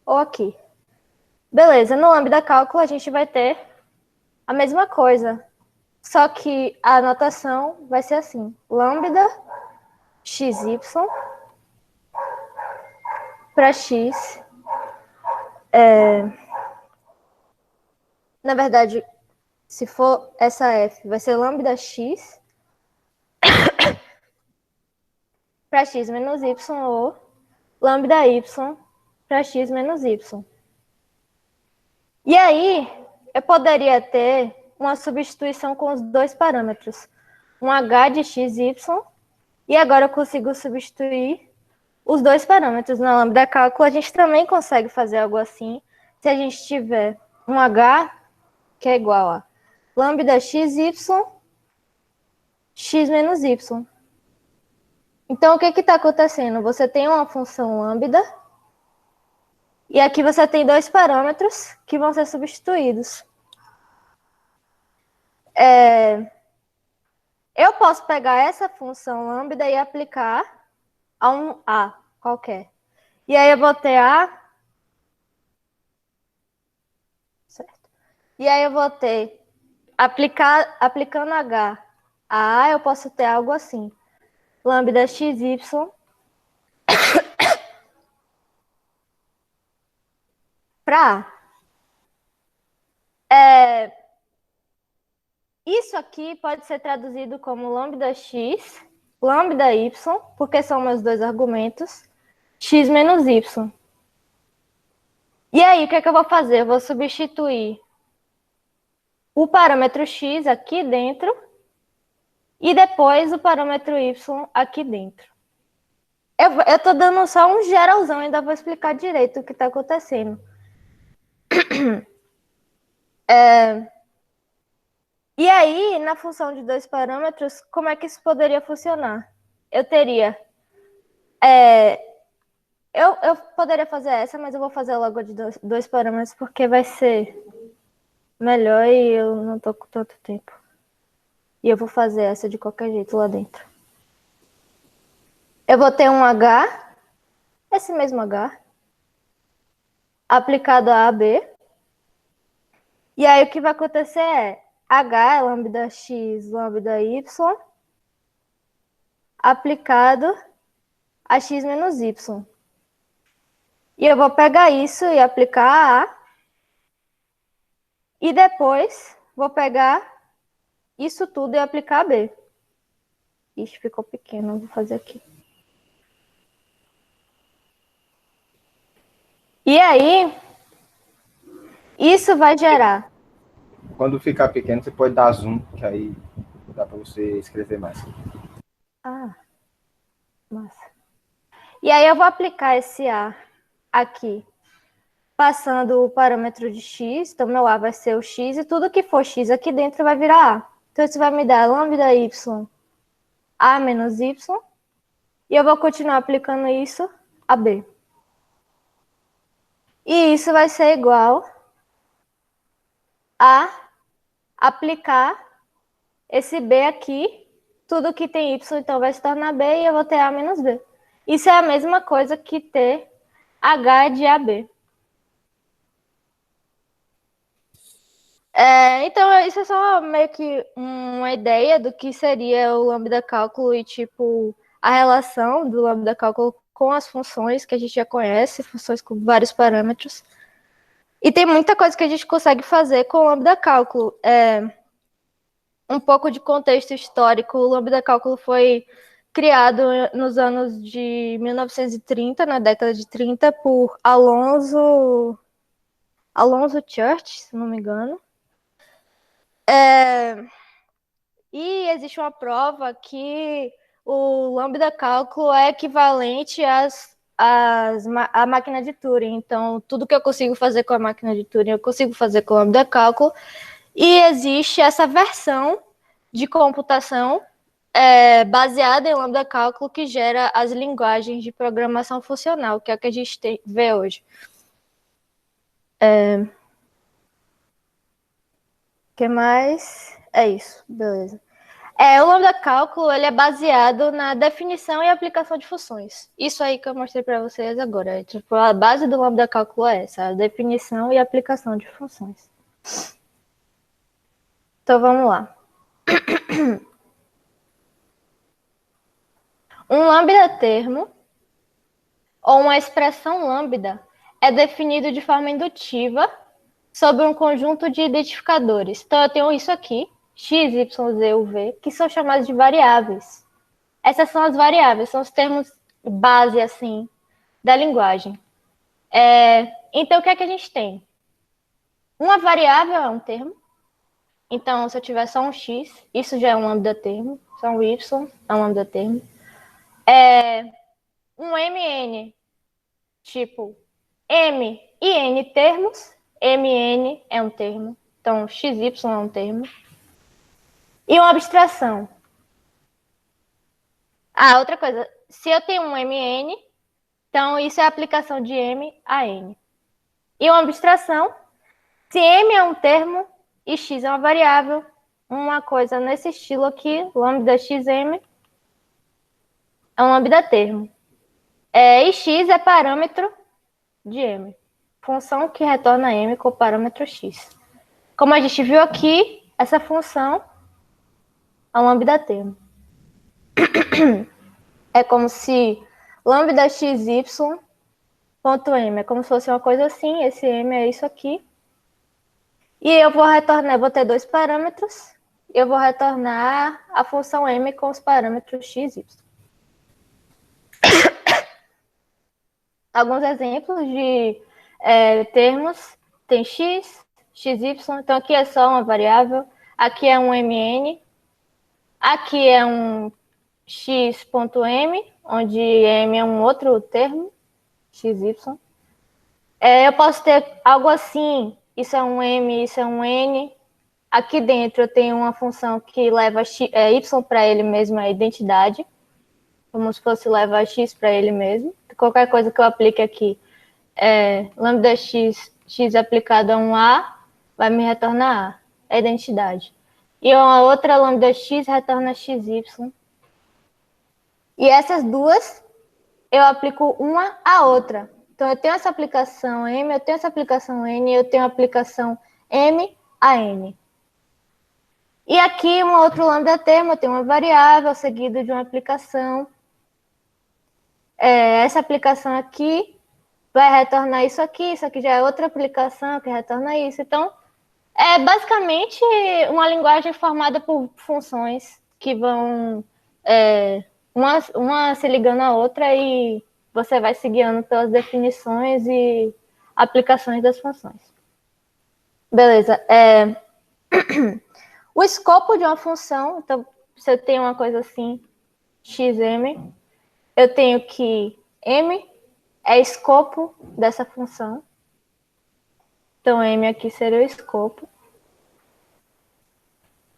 ou aqui. Beleza, no lambda cálculo a gente vai ter a mesma coisa. Só que a notação vai ser assim. Lambda xy para x. Na verdade, se for essa f, vai ser lambda x para x menos y ou lambda y para x menos y. E aí, eu poderia ter uma substituição com os dois parâmetros. Um h de x, y, e agora eu consigo substituir os dois parâmetros na lambda cálculo. A gente também consegue fazer algo assim se a gente tiver um h que é igual a lambda xy, x menos y. Então, o que está acontecendo? Você tem uma função lambda, e aqui você tem dois parâmetros que vão ser substituídos. Eu posso pegar essa função lambda e aplicar a um a qualquer. E aí eu vou ter a... Certo. E aí eu vou ter... Aplicando h a eu posso ter algo assim. Lambda xy para a. Isso aqui pode ser traduzido como lambda x, lambda y, porque são meus dois argumentos, x menos y. E aí, o que é que eu vou fazer? Eu vou substituir o parâmetro x aqui dentro e depois o parâmetro y aqui dentro. Eu estou dando só um geralzão, ainda vou explicar direito o que está acontecendo. E aí, na função de dois parâmetros, como é que isso poderia funcionar? Eu teria... Eu poderia fazer essa, mas eu vou fazer logo de dois parâmetros, porque vai ser melhor e eu não tô com tanto tempo. E eu vou fazer essa de qualquer jeito lá dentro. Eu vou ter um H, esse mesmo H, aplicado a AB. E aí o que vai acontecer é H é lambda x, lambda y, aplicado a x menos y. E eu vou pegar isso e aplicar a A. E depois vou pegar isso tudo e aplicar a B. Ixi, ficou pequeno, vou fazer aqui. E aí, Isso vai gerar. Quando ficar pequeno, você pode dar zoom, que aí dá para você escrever mais. Ah, massa. E aí eu vou aplicar esse A aqui, passando o parâmetro de x. Então, meu A vai ser o x e tudo que for x aqui dentro vai virar A. Então, isso vai me dar lambda y A menos y. E eu vou continuar aplicando isso a B. E isso vai ser igual a aplicar esse B aqui. Tudo que tem y, então, vai se tornar B e eu vou ter A menos B. Isso é a mesma coisa que ter H de AB. Então, isso é só meio que uma ideia do que seria o lambda cálculo e, tipo, a relação do lambda cálculo com as funções que a gente já conhece, funções com vários parâmetros. E tem muita coisa que a gente consegue fazer com o lambda cálculo. Um pouco de contexto histórico, o lambda cálculo foi criado nos anos de 1930, na década de 30, por Alonzo Church, se não me engano. E existe uma prova que o lambda cálculo é equivalente à máquina de Turing. Então, tudo que eu consigo fazer com a máquina de Turing, eu consigo fazer com o lambda cálculo. E existe essa versão de computação baseada em lambda cálculo que gera as linguagens de programação funcional, que é o que a gente vê hoje. O que mais? É isso, beleza. O lambda cálculo ele é baseado na definição e aplicação de funções. Isso aí que eu mostrei para vocês agora. Tipo, a base do lambda cálculo é essa, a definição e aplicação de funções. Então vamos lá. Um lambda termo ou uma expressão lambda é definido de forma indutiva sobre um conjunto de identificadores. Então eu tenho isso aqui, x, y, z, u, v, que são chamados de variáveis. Essas são as variáveis, são os termos base, assim, da linguagem. Então, o que é que a gente tem? Uma variável é um termo. Então, se eu tiver só um x, isso já é um lambda termo. Só um y é um lambda termo. Um mn, tipo m e n termos. mn é um termo. Então, xy é um termo. E uma abstração. Outra coisa. Se eu tenho um mn, então isso é a aplicação de m a n. E uma abstração. Se m é um termo e x é uma variável, uma coisa nesse estilo aqui, lambda xm, é um lambda termo. E x é parâmetro de m. Função que retorna m com o parâmetro x. Como a gente viu aqui, essa função é um lambda termo. É como se lambda xy ponto m é como se fosse uma coisa assim, esse m é isso aqui. E eu vou retornar, vou ter dois parâmetros, eu vou retornar a função m com os parâmetros x e y. Alguns exemplos de termos, tem x, xy, então aqui é só uma variável, aqui é um mn, aqui é um x.m, onde m é um outro termo, xy. Eu posso ter algo assim, isso é um m, isso é um n. Aqui dentro eu tenho uma função que leva y para ele mesmo, a identidade, como se fosse levar x para ele mesmo. Qualquer coisa que eu aplique aqui, lambda x aplicado a um a, vai me retornar a identidade. E uma outra lambda x retorna xy. E essas duas, eu aplico uma à outra. Então, eu tenho essa aplicação m, eu tenho essa aplicação n, eu tenho a aplicação m a n. E aqui, um outro lambda termo, eu tenho uma variável seguida de uma aplicação. Essa aplicação aqui vai retornar isso aqui já é outra aplicação que retorna isso. Então, é basicamente uma linguagem formada por funções que vão uma se ligando à outra e você vai se guiando pelas definições e aplicações das funções. Beleza. O escopo de uma função, então, se eu tenho uma coisa assim, xm, eu tenho que m é escopo dessa função. Então, m aqui seria o escopo.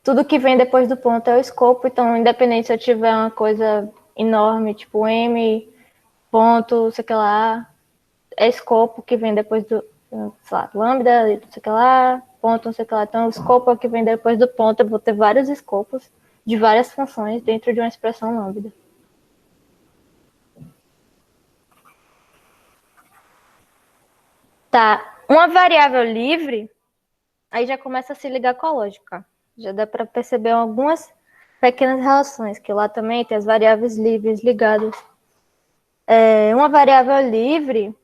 Tudo que vem depois do ponto é o escopo, então, independente se eu tiver uma coisa enorme, tipo m, ponto, sei lá, é escopo que vem depois do, sei lá, lambda, sei lá, ponto, sei lá. Então, o escopo é o que vem depois do ponto. Eu vou ter vários escopos de várias funções dentro de uma expressão lambda. Tá, uma variável livre, aí já começa a se ligar com a lógica. Já dá para perceber algumas pequenas relações, que lá também tem as variáveis livres ligadas. Uma variável livre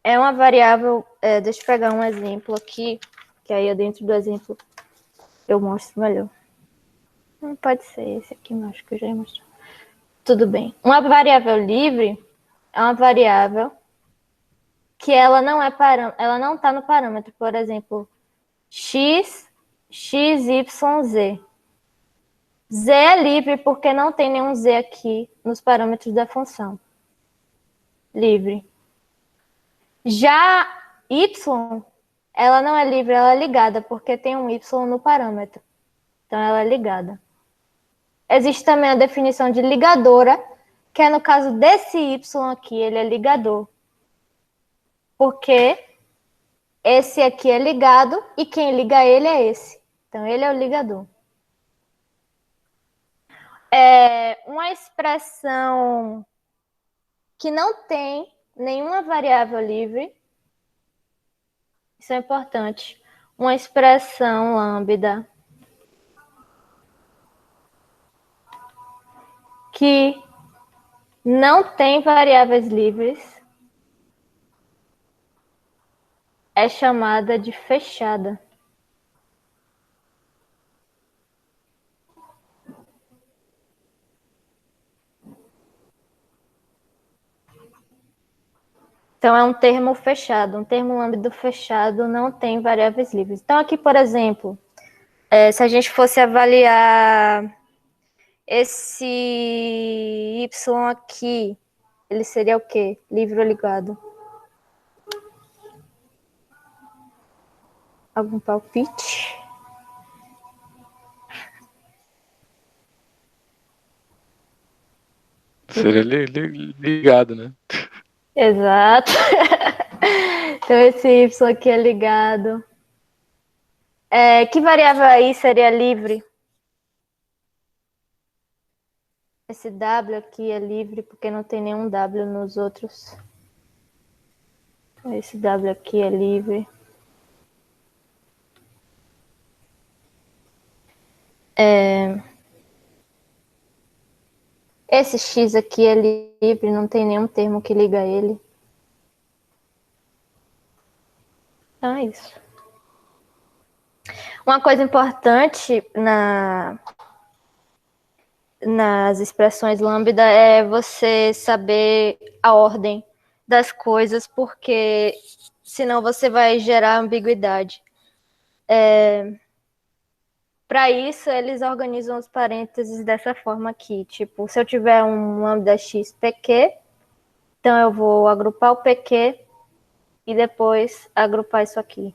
é uma variável, deixa eu pegar um exemplo aqui, que aí dentro do exemplo eu mostro melhor. Não pode ser esse aqui, não, acho que eu já ia mostrar. Tudo bem. Uma variável livre é uma variável que ela não é ela não está no parâmetro, por exemplo, x, y, z. Z é livre porque não tem nenhum z aqui nos parâmetros da função. Livre. Já y, ela não é livre, ela é ligada, porque tem um y no parâmetro. Então, ela é ligada. Existe também a definição de ligadora, que é no caso desse y aqui, ele é ligador. Porque esse aqui é ligado e quem liga ele é esse. Então, ele é o ligador. Uma expressão que não tem nenhuma variável livre, isso é importante. Uma expressão lambda que não tem variáveis livres é chamada de fechada. Então, é um termo fechado. Um termo lambda fechado não tem variáveis livres. Então, aqui, por exemplo, se a gente fosse avaliar esse y aqui, ele seria o quê? Livre ou ligado? Algum palpite? Seria ligado, né? Exato. Então, esse y aqui é ligado. Que variável aí seria livre? Esse w aqui é livre porque não tem nenhum w nos outros. Esse w aqui é livre. Esse x aqui é livre, não tem nenhum termo que liga ele. Então é isso. Uma coisa importante nas expressões lambda é você saber a ordem das coisas, porque senão você vai gerar ambiguidade. Para isso, eles organizam os parênteses dessa forma aqui. Tipo, se eu tiver um lambda x pq, então eu vou agrupar o pq e depois agrupar isso aqui.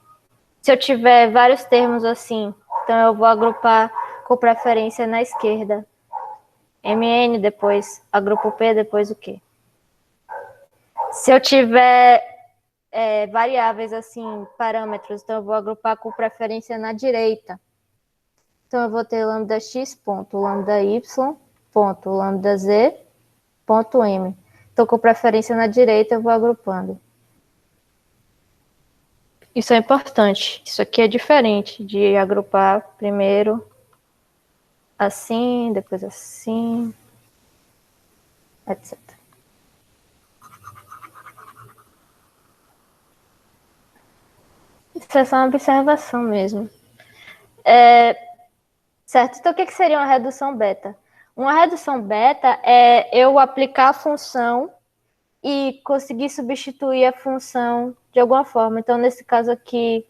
Se eu tiver vários termos assim, então eu vou agrupar com preferência na esquerda. mn, depois agrupo p, depois o q. Se eu tiver variáveis assim, parâmetros, então eu vou agrupar com preferência na direita. Então, eu vou ter lambda x, ponto, lambda y, ponto, lambda z, ponto m. Então, com preferência na direita, eu vou agrupando. Isso é importante. Isso aqui é diferente de agrupar primeiro assim, depois assim, etc. Isso é só uma observação mesmo. Certo? Então, o que seria uma redução beta? Uma redução beta é eu aplicar a função e conseguir substituir a função de alguma forma. Então, nesse caso aqui,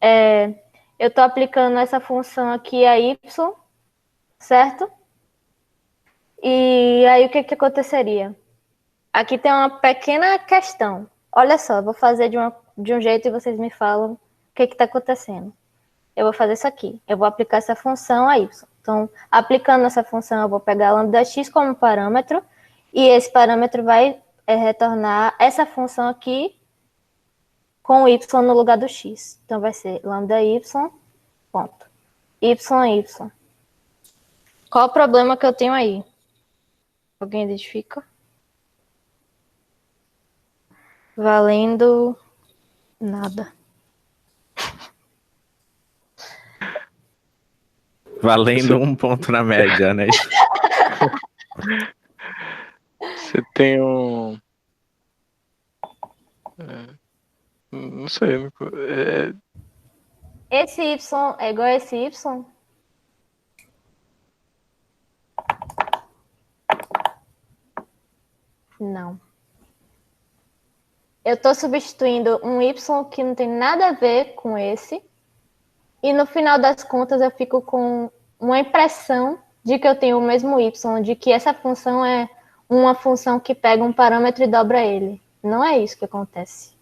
Eu estou aplicando essa função aqui a y, certo? E aí o que aconteceria? Aqui tem uma pequena questão. Olha só, eu vou fazer de um jeito e vocês me falam o que está acontecendo. Eu vou fazer isso aqui. Eu vou aplicar essa função a y. Então, aplicando essa função, eu vou pegar lambda x como parâmetro e esse parâmetro vai retornar essa função aqui com y no lugar do x. Então, vai ser lambda y, ponto. Y. Qual o problema que eu tenho aí? Alguém identifica? Valendo nada. Valendo um ponto na média, né? Você tem um. Não sei. Esse y é igual a esse y? Não. Eu estou substituindo um y que não tem nada a ver com esse. E no final das contas eu fico com uma impressão de que eu tenho o mesmo y, de que essa função é uma função que pega um parâmetro e dobra ele. Não é isso que acontece.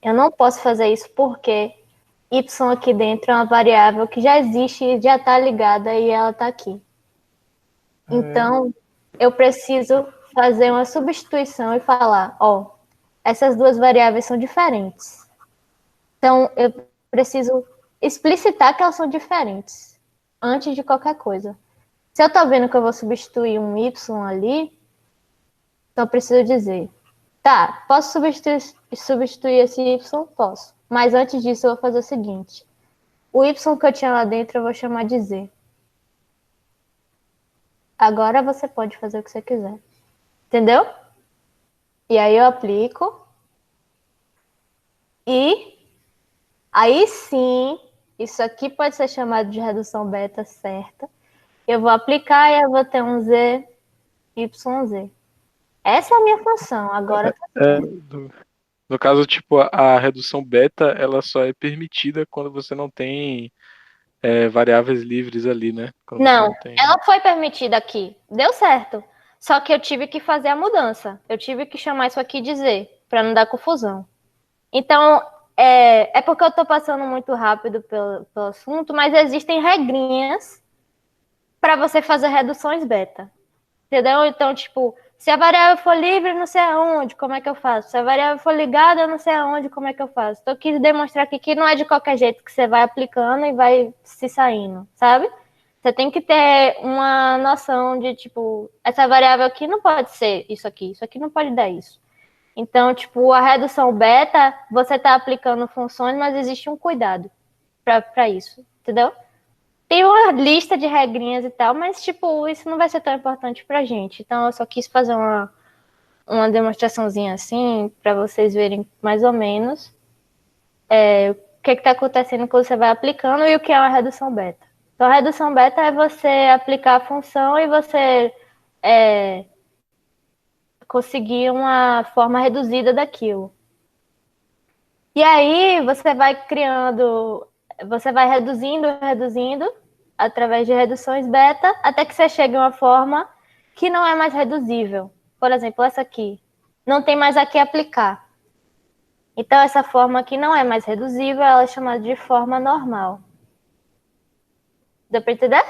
Eu não posso fazer isso porque y aqui dentro é uma variável que já existe, já está ligada e ela está aqui. Então, eu preciso fazer uma substituição e falar, essas duas variáveis são diferentes. Então, eu preciso explicitar que elas são diferentes antes de qualquer coisa. Se eu estou vendo que eu vou substituir um y ali, então eu preciso dizer, tá, posso substituir esse y? Posso. Mas antes disso, eu vou fazer o seguinte. O y que eu tinha lá dentro, eu vou chamar de z. Agora você pode fazer o que você quiser. Entendeu? E aí eu aplico. E aí sim, isso aqui pode ser chamado de redução beta certa. Eu vou aplicar e eu vou ter um z, yz. Essa é a minha função. Agora No caso, tipo, a redução beta, ela só é permitida quando você não tem variáveis livres ali, né? Quando não, você tem... ela foi permitida aqui. Deu certo. Só que eu tive que fazer a mudança. Eu tive que chamar isso aqui de z, para não dar confusão. Então, é porque eu estou passando muito rápido pelo assunto, mas existem regrinhas para você fazer reduções beta. Entendeu? Então, tipo, se a variável for livre, não sei aonde, como é que eu faço? Se a variável for ligada, eu não sei aonde, como é que eu faço? Então, eu quis demonstrar aqui que não é de qualquer jeito que você vai aplicando e vai se saindo, sabe? Você tem que ter uma noção de, tipo, essa variável aqui não pode ser isso aqui não pode dar isso. Então, tipo, a redução beta, você está aplicando funções, mas existe um cuidado para isso, entendeu? Tem uma lista de regrinhas e tal, mas, tipo, isso não vai ser tão importante pra gente. Então, eu só quis fazer uma demonstraçãozinha assim, para vocês verem mais ou menos o que está acontecendo quando você vai aplicando e o que é uma redução beta. Então, a redução beta é você aplicar a função e você conseguir uma forma reduzida daquilo. E aí, você vai criando, você vai reduzindo, através de reduções beta, até que você chegue a uma forma que não é mais reduzível. Por exemplo, essa aqui. Não tem mais a que aplicar. Então, essa forma aqui não é mais reduzível, ela é chamada de forma normal. Deu para entender?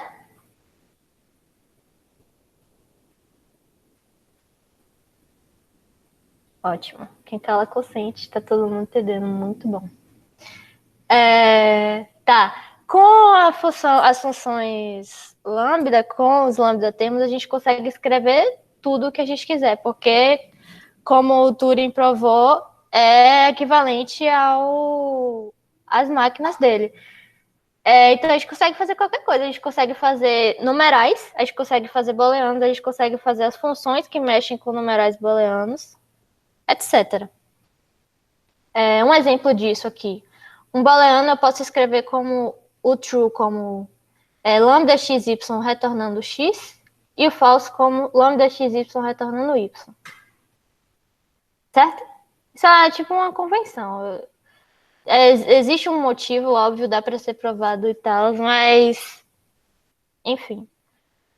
Ótimo. Quem cala consente, tá todo mundo entendendo, muito bom. Tá. Com as funções lambda, com os lambda termos, a gente consegue escrever tudo o que a gente quiser, porque, como o Turing provou, é equivalente às máquinas dele. Então, a gente consegue fazer qualquer coisa. A gente consegue fazer numerais, a gente consegue fazer booleanos, a gente consegue fazer as funções que mexem com numerais booleanos, etc. Um exemplo disso aqui. Um booleano eu posso escrever como o true como lambda xy retornando x e o false como lambda xy retornando y. Certo? Isso é tipo uma convenção. Existe um motivo, óbvio, dá para ser provado e tal, mas enfim.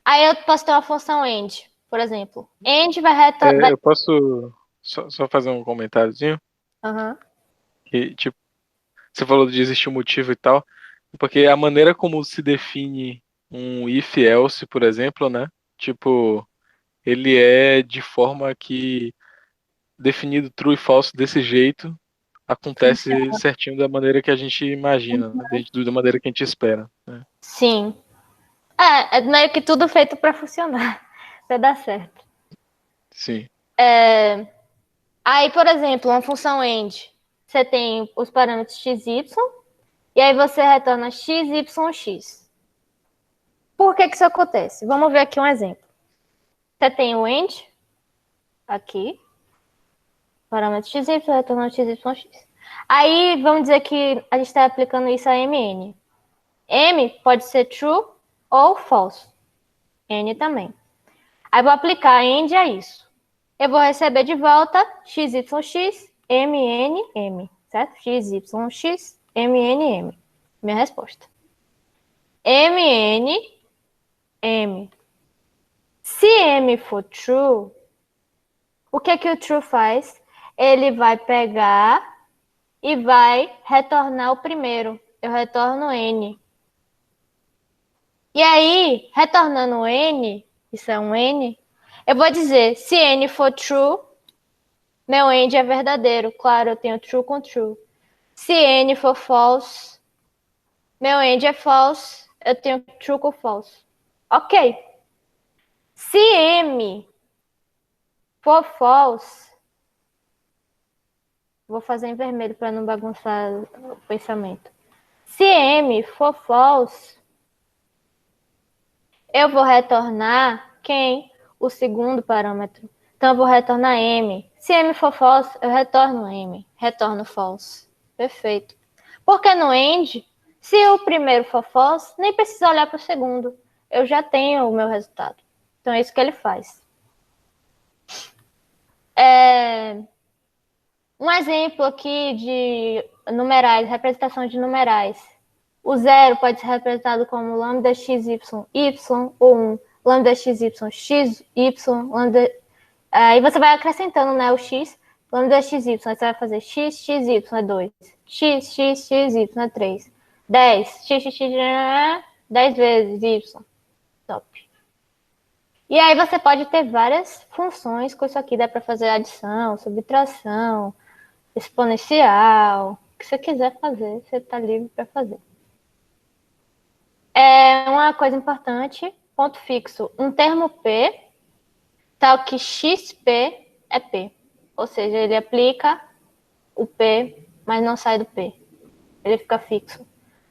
Aí eu posso ter uma função end, por exemplo. End vai retornar. Eu posso só fazer um comentáriozinho? Aham. Que, tipo, você falou de existir um motivo e tal, porque a maneira como se define um if else, por exemplo, né? Tipo, ele é de forma que definido true e false desse jeito acontece certinho da maneira que a gente imagina, né? Da maneira que a gente espera, né? Sim. É meio que tudo feito para funcionar, para dar certo. Sim. Aí, por exemplo, uma função end, você tem os parâmetros x, y, e aí você retorna x, y, x. Por que isso acontece? Vamos ver aqui um exemplo. Você tem o end, aqui, parâmetro x, y, retornando x, y, x. Aí, vamos dizer que a gente está aplicando isso a mn. M pode ser true ou false. N também. Aí, vou aplicar end a isso. Eu vou receber de volta x, y, x, m, n, m. Certo? x, y, x, m, n, m. Minha resposta. m, n, m. Se m for true, o que o true faz? Ele vai pegar e vai retornar o primeiro. Eu retorno n. E aí, retornando n, isso é um n, eu vou dizer, se n for true, meu end é verdadeiro. Claro, eu tenho true com true. Se n for false, meu end é false. Eu tenho true com false. Ok. Se m for false, vou fazer em vermelho para não bagunçar o pensamento. Se m for false, eu vou retornar quem? O segundo parâmetro. Então, eu vou retornar m. Se m for false, eu retorno m. Retorno false. Perfeito. Porque no end, se o primeiro for false, nem precisa olhar para o segundo. Eu já tenho o meu resultado. Então, é isso que ele faz. Um exemplo aqui de numerais, representação de numerais. O 0 pode ser representado como lambda xy, y, ou 1, lambda xy, x, y, lambda... Aí você vai acrescentando, né, o x, lambda xy, aí você vai fazer x, xy é 2, x, x, xy é 3, 10, x, x, x, 10 vezes y. Top. E aí você pode ter várias funções com isso aqui, dá para fazer adição, subtração, exponencial, o que você quiser fazer, você está livre para fazer. Uma coisa importante, ponto fixo, um termo P, tal que XP é P. Ou seja, ele aplica o P, mas não sai do P. Ele fica fixo.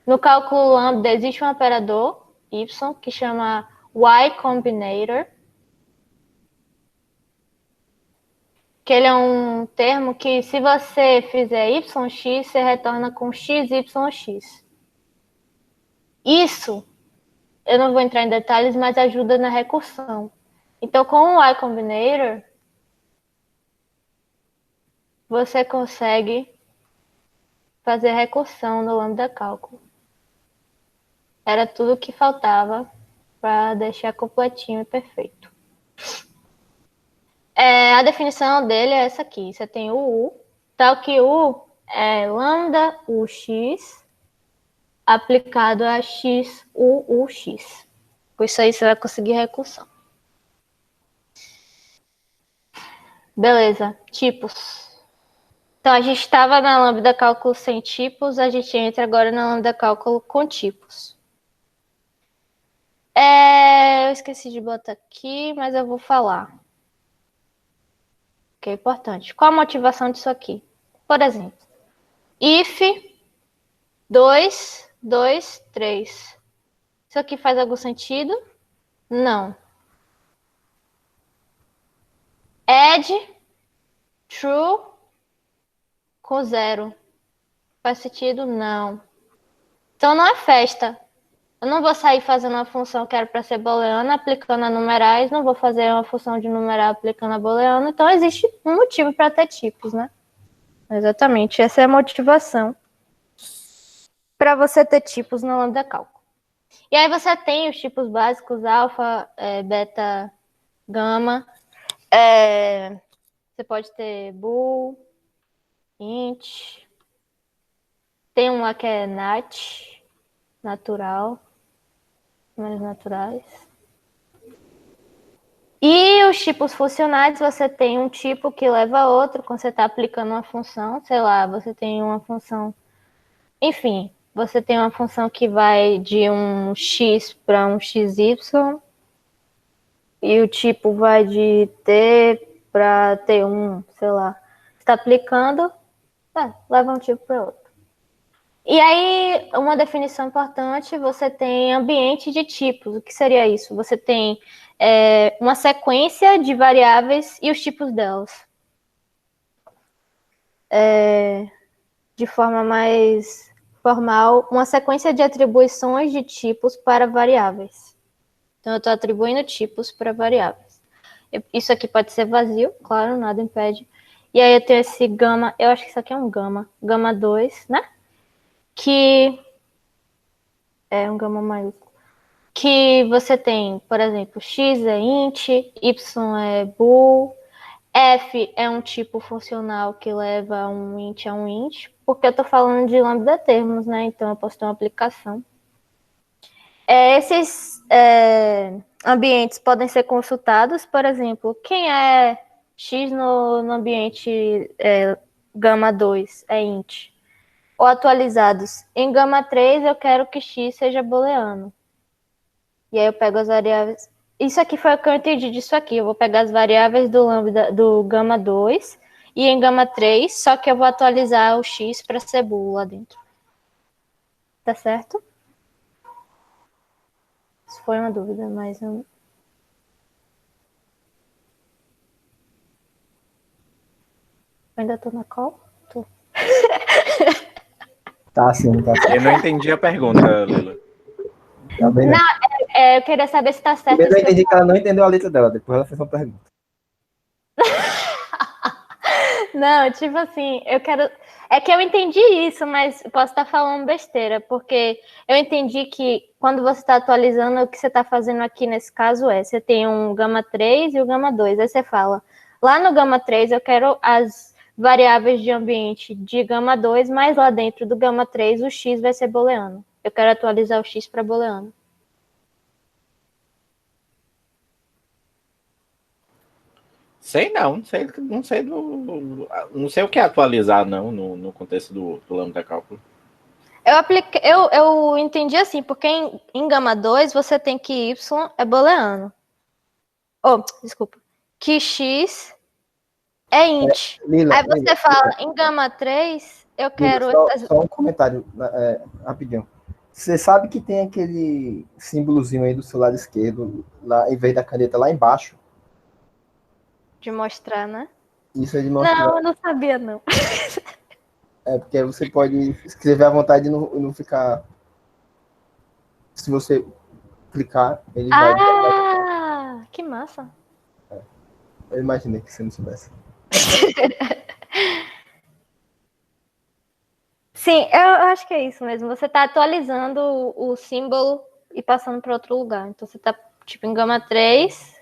No cálculo lambda existe um operador, Y, que chama Y Combinator, que ele é um termo que, se você fizer YX, você retorna com XYX. Isso, eu não vou entrar em detalhes, mas ajuda na recursão. Então, com o Y Combinator, você consegue fazer recursão no lambda cálculo. Era tudo o que faltava para deixar completinho e perfeito. A definição dele é essa aqui. Você tem o U, tal que U é lambda UX aplicado a X, UX. Com isso aí você vai conseguir recursão. Beleza, tipos. Então, a gente estava na lambda cálculo sem tipos, a gente entra agora na lambda cálculo com tipos. Eu esqueci de botar aqui, mas eu vou falar. Que é importante. Qual a motivação disso aqui? Por exemplo, if 2, 2, 3. Isso aqui faz algum sentido? Não. Add true com 0. Faz sentido? Não. Então não é festa. Eu não vou sair fazendo uma função que era para ser booleana, aplicando a numerais, não vou fazer uma função de numeral aplicando a booleana, então existe um motivo para ter tipos, né? Exatamente, essa é a motivação. para você ter tipos no lambda cálculo. E aí você tem os tipos básicos, alfa, beta, gama. Você pode ter bool, int. Tem um lá que é nat, natural, números naturais. E os tipos funcionais, você tem um tipo que leva a outro quando você está aplicando uma função. Sei lá, você tem uma função... Enfim, você tem uma função que vai de um x para um xy. E o tipo vai de t para t1, sei lá. Você está aplicando, leva um tipo para outro. E aí, uma definição importante, você tem ambiente de tipos. O que seria isso? Você tem uma sequência de variáveis e os tipos delas. De forma mais formal, uma sequência de atribuições de tipos para variáveis. Então, eu estou atribuindo tipos para variáveis. Isso aqui pode ser vazio, claro, nada impede. E aí eu tenho esse gama, eu acho que isso aqui é um gama 2, né? Que é um gama maiúsculo. Que você tem, por exemplo, x é int, y é bool, f é um tipo funcional que leva um int a um int, porque eu estou falando de lambda termos, né? Então eu posso ter uma aplicação. Esses ambientes podem ser consultados, por exemplo, quem é x no ambiente gama 2 é int. Ou atualizados. Em gama 3 eu quero que x seja booleano. E aí eu pego as variáveis. Isso aqui foi o que eu entendi disso aqui. Eu vou pegar as variáveis do lambda do gama 2 e em gama 3, só que eu vou atualizar o x para ser bool lá dentro. Tá certo? Isso foi uma dúvida, mas eu... ainda tô na call? Tô. Tá sim, tá sim. Eu não entendi a pergunta, Lila. Também não. Eu queria saber se tá certo. Primeiro eu entendi que ela não entendeu a letra dela, depois ela fez uma pergunta. Não, tipo assim, eu quero... É que eu entendi isso, mas posso estar falando besteira, porque eu entendi que quando você está atualizando, o que você está fazendo aqui nesse caso você tem um gama 3 e o gama 2. Aí você fala, lá no gama 3 eu quero as variáveis de ambiente de gama 2, mas lá dentro do gama 3 o x vai ser booleano. Eu quero atualizar o x para booleano. Sei não sei o que é atualizar não no contexto do lambda cálculo. Eu entendi assim, porque em gama 2 você tem que y é booleano. Desculpa. Que x é int. Lila, Aí você Lila, fala, em gama 3, eu quero... só um comentário rapidinho. Você sabe que tem aquele símbolozinho aí do seu lado esquerdo, lá, em vez da caneta lá embaixo? De mostrar, né? Isso é de mostrar. Não, eu não sabia, não. Porque você pode escrever à vontade e não ficar... Se você clicar, ele vai... Que massa. Eu imaginei que você não soubesse. Sim, eu acho que é isso mesmo. Você está atualizando o símbolo e passando para outro lugar. Então você está tipo em gama 3.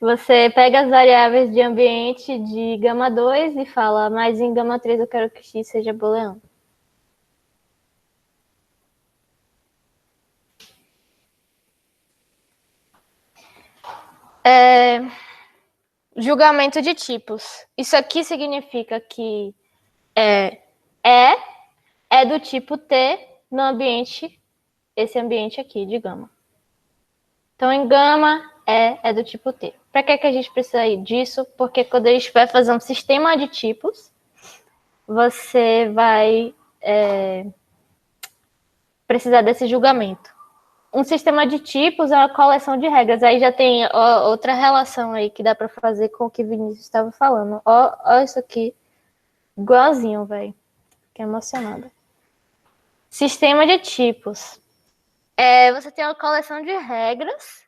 Você pega as variáveis de ambiente de gama 2 e fala, mas em gama 3 eu quero que x seja booleano. Julgamento de tipos. Isso aqui significa que é do tipo T no ambiente, esse ambiente aqui de gama. Então, em gama, é do tipo T. Para que a gente precisa disso? Porque quando a gente vai fazer um sistema de tipos, você vai precisar desse julgamento. Um sistema de tipos é uma coleção de regras. Aí já tem outra relação aí que dá para fazer com o que o Vinícius estava falando. Ó isso aqui. Igualzinho, velho. Fiquei emocionada. Sistema de tipos. Você tem uma coleção de regras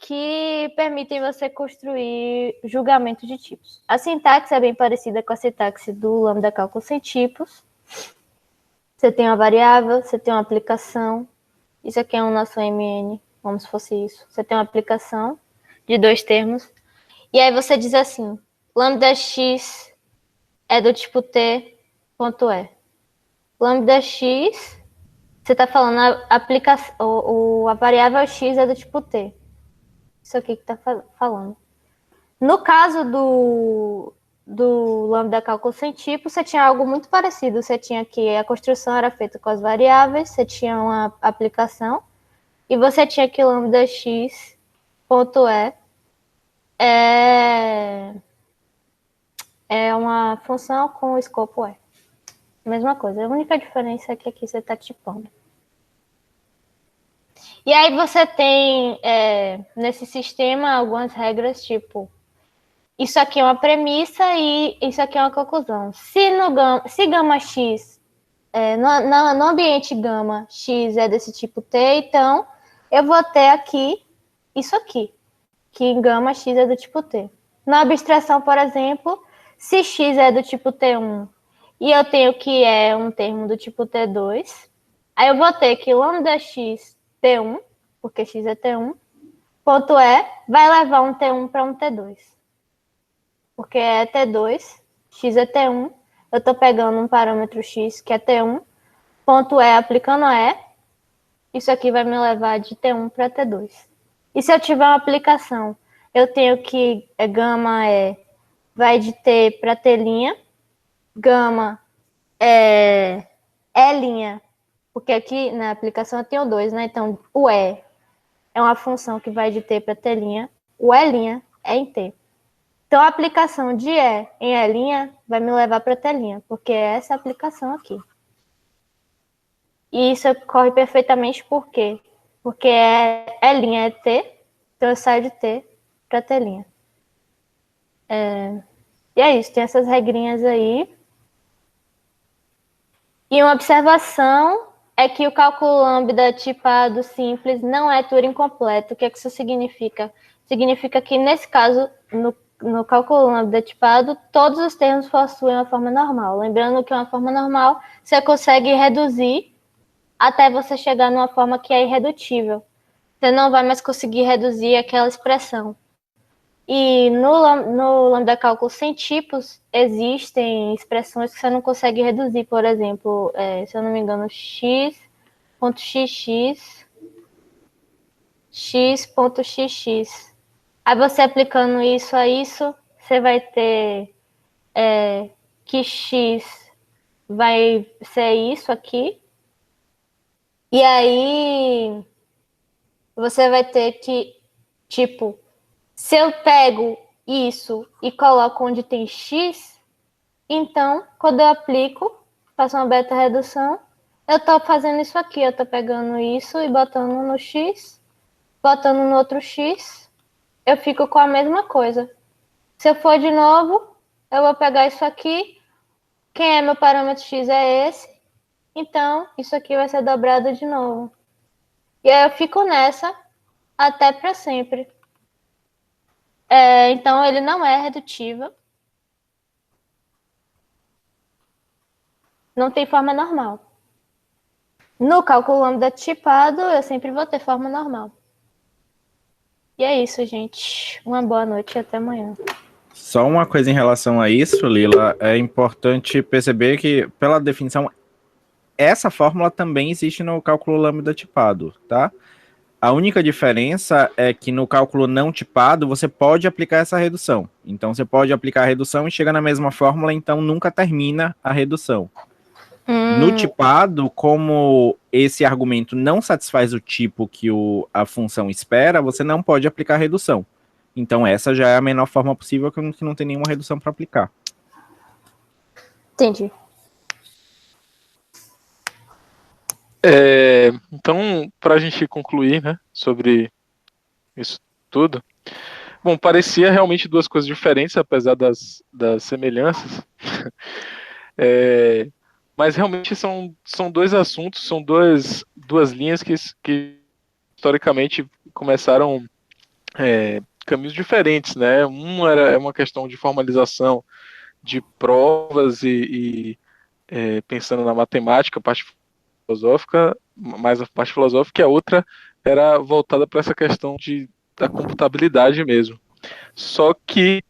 que permitem você construir julgamento de tipos. A sintaxe é bem parecida com a sintaxe do lambda cálculo sem tipos. Você tem uma variável, você tem uma aplicação. Isso aqui é um nosso MN, como se fosse isso. Você tem uma aplicação de 2 termos. E aí você diz assim, lambda x é do tipo t, ponto E. Lambda x, você está falando a variável x é do tipo t. Isso aqui que está falando. No caso do lambda cálculo sem tipo, você tinha algo muito parecido. Você tinha que a construção era feita com as variáveis, você tinha uma aplicação, e você tinha que lambda x ponto E é uma função com o escopo E. Mesma coisa. A única diferença é que aqui você está tipando. E aí você tem, nesse sistema, algumas regras, tipo, isso aqui é uma premissa e isso aqui é uma conclusão. Se gama x, no ambiente gama, x é desse tipo t, então eu vou ter aqui isso aqui, que em gama x é do tipo t. Na abstração, por exemplo, se x é do tipo t1 e eu tenho que é um termo do tipo t2, aí eu vou ter que lambda x t1, porque x é t1, ponto E, vai levar um t1 para um t2. Porque é t2, x é t1, eu estou pegando um parâmetro x que é t1, ponto E aplicando a E, isso aqui vai me levar de t1 para t2. E se eu tiver uma aplicação, eu tenho que gama vai de t para t', gama é E', porque aqui na aplicação eu tenho 2, né? Então o E é uma função que vai de t para t', o E' é em t. Então, a aplicação de E em E' vai me levar para t', porque é essa aplicação aqui. E isso ocorre perfeitamente por quê? Porque E' é t, então eu saio de t para t'. E é isso, tem essas regrinhas aí. E uma observação é que o cálculo lambda tipado simples não é Turing completo. O que isso significa? Significa que, nesse caso, no cálculo lambda tipado, todos os termos possuem uma forma normal. Lembrando que uma forma normal você consegue reduzir até você chegar numa forma que é irredutível. Você não vai mais conseguir reduzir aquela expressão. E no lambda cálculo sem tipos, existem expressões que você não consegue reduzir. Por exemplo, se eu não me engano, x.xx, x.xx. Aí você aplicando isso a isso, você vai ter que x vai ser isso aqui. E aí você vai ter que, tipo, se eu pego isso e coloco onde tem x, então, quando eu aplico, faço uma beta-redução, eu estou fazendo isso aqui. Eu estou pegando isso e botando no x, botando no outro x, eu fico com a mesma coisa. Se eu for de novo, eu vou pegar isso aqui. Quem é meu parâmetro x é esse. Então, isso aqui vai ser dobrado de novo. E aí eu fico nessa até para sempre. Então, ele não é redutível. Não tem forma normal. No cálculo lambda tipado, eu sempre vou ter forma normal. E é isso, gente. Uma boa noite e até amanhã. Só uma coisa em relação a isso, Lila, é importante perceber que, pela definição, essa fórmula também existe no cálculo lambda tipado, tá? A única diferença é que no cálculo não tipado, você pode aplicar essa redução. Então, você pode aplicar a redução e chega na mesma fórmula, então nunca termina a redução. No tipado, como esse argumento não satisfaz o tipo que a função espera, você não pode aplicar a redução. Então, essa já é a menor forma possível, que não tem nenhuma redução para aplicar. Entendi. Então, para a gente concluir, né, sobre isso tudo, bom, parecia realmente duas coisas diferentes, apesar das semelhanças, mas realmente são dois assuntos, são duas linhas que historicamente começaram caminhos diferentes, né? É uma questão de formalização de provas e pensando na matemática, a parte filosófica, mais a parte filosófica, e a outra era voltada para essa questão da computabilidade mesmo. Só que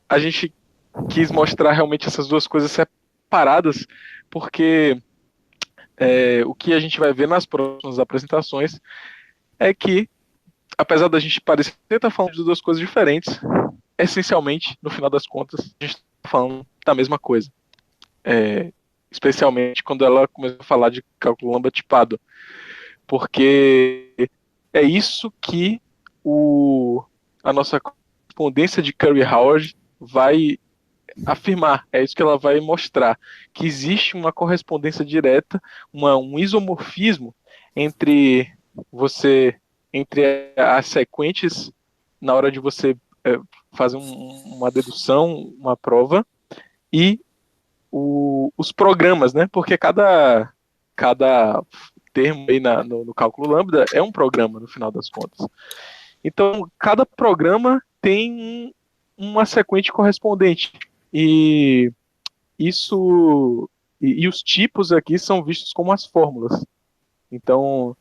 a gente quis mostrar realmente essas duas coisas separadas, porque o que a gente vai ver nas próximas apresentações é que, apesar da gente parecer estar falando de duas coisas diferentes, essencialmente, no final das contas, a gente está falando da mesma coisa. Especialmente quando ela começa a falar de cálculo lambda tipado, porque é isso que a nossa correspondência de Curry-Howard vai afirmar, é isso que ela vai mostrar, que existe uma correspondência direta, um isomorfismo entre entre as sequentes na hora de você fazer uma dedução, uma prova, e os programas, né? Porque cada termo aí no cálculo lambda é um programa, no final das contas. Então, cada programa tem uma sequente correspondente. E isso e os tipos aqui são vistos como as fórmulas. Então,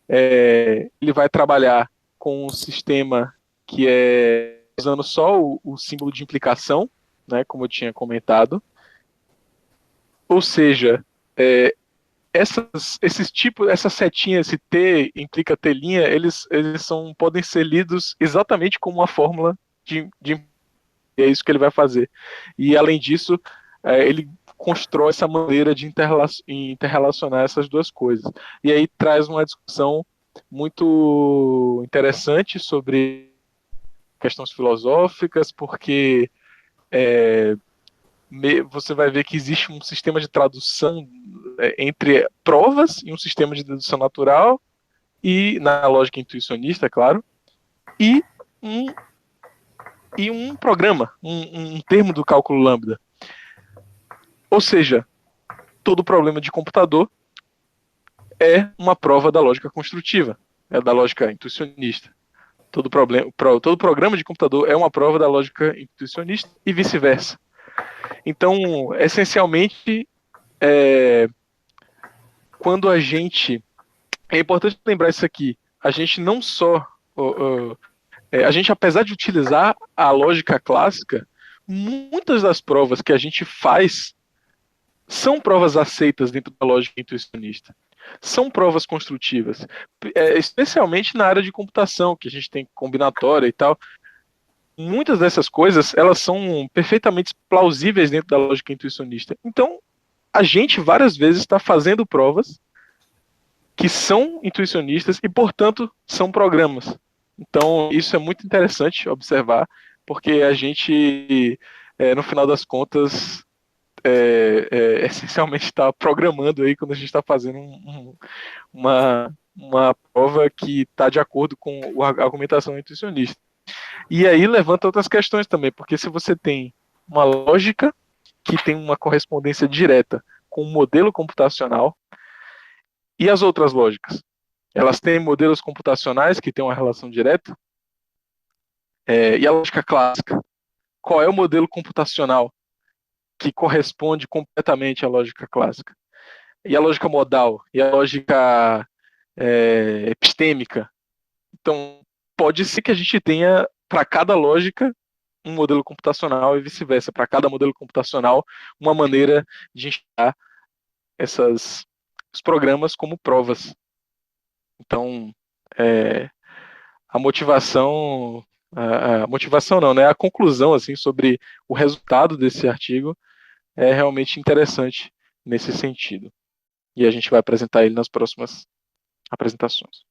ele vai trabalhar com um sistema que é usando só o símbolo de implicação, né, como eu tinha comentado. Ou seja, esses tipos, essa setinha, esse T implica T', eles podem ser lidos exatamente como uma fórmula de é isso que ele vai fazer. E além disso, ele constrói essa maneira de interrelacionar essas duas coisas. E aí traz uma discussão muito interessante sobre questões filosóficas, porque você vai ver que existe um sistema de tradução entre provas e um sistema de dedução natural, e na lógica intuicionista, é claro, e um programa, um termo do cálculo lambda. Ou seja, todo problema de computador é uma prova da lógica construtiva, é da lógica intuicionista. Todo programa de computador é uma prova da lógica intuicionista e vice-versa. Então, essencialmente, quando a gente... É importante lembrar isso aqui. A gente não só... a gente, apesar de utilizar a lógica clássica, muitas das provas que a gente faz são provas aceitas dentro da lógica intuicionista. São provas construtivas, especialmente na área de computação, que a gente tem combinatória e tal. Muitas dessas coisas, elas são perfeitamente plausíveis dentro da lógica intuicionista. Então, a gente várias vezes está fazendo provas que são intuicionistas e, portanto, são programas. Então, isso é muito interessante observar, porque a gente, no final das contas, essencialmente está programando aí quando a gente está fazendo uma prova que está de acordo com a argumentação intuicionista. E aí levanta outras questões também, porque se você tem uma lógica que tem uma correspondência direta com um modelo computacional, e as outras lógicas? Elas têm modelos computacionais que têm uma relação direta? E a lógica clássica? Qual é o modelo computacional que corresponde completamente à lógica clássica? E a lógica modal? E a lógica epistêmica? Então, pode ser que a gente tenha, para cada lógica, um modelo computacional e vice-versa. Para cada modelo computacional, uma maneira de enxergar os programas como provas. Então, a motivação não, né? A conclusão assim sobre o resultado desse artigo é realmente interessante nesse sentido. E a gente vai apresentar ele nas próximas apresentações.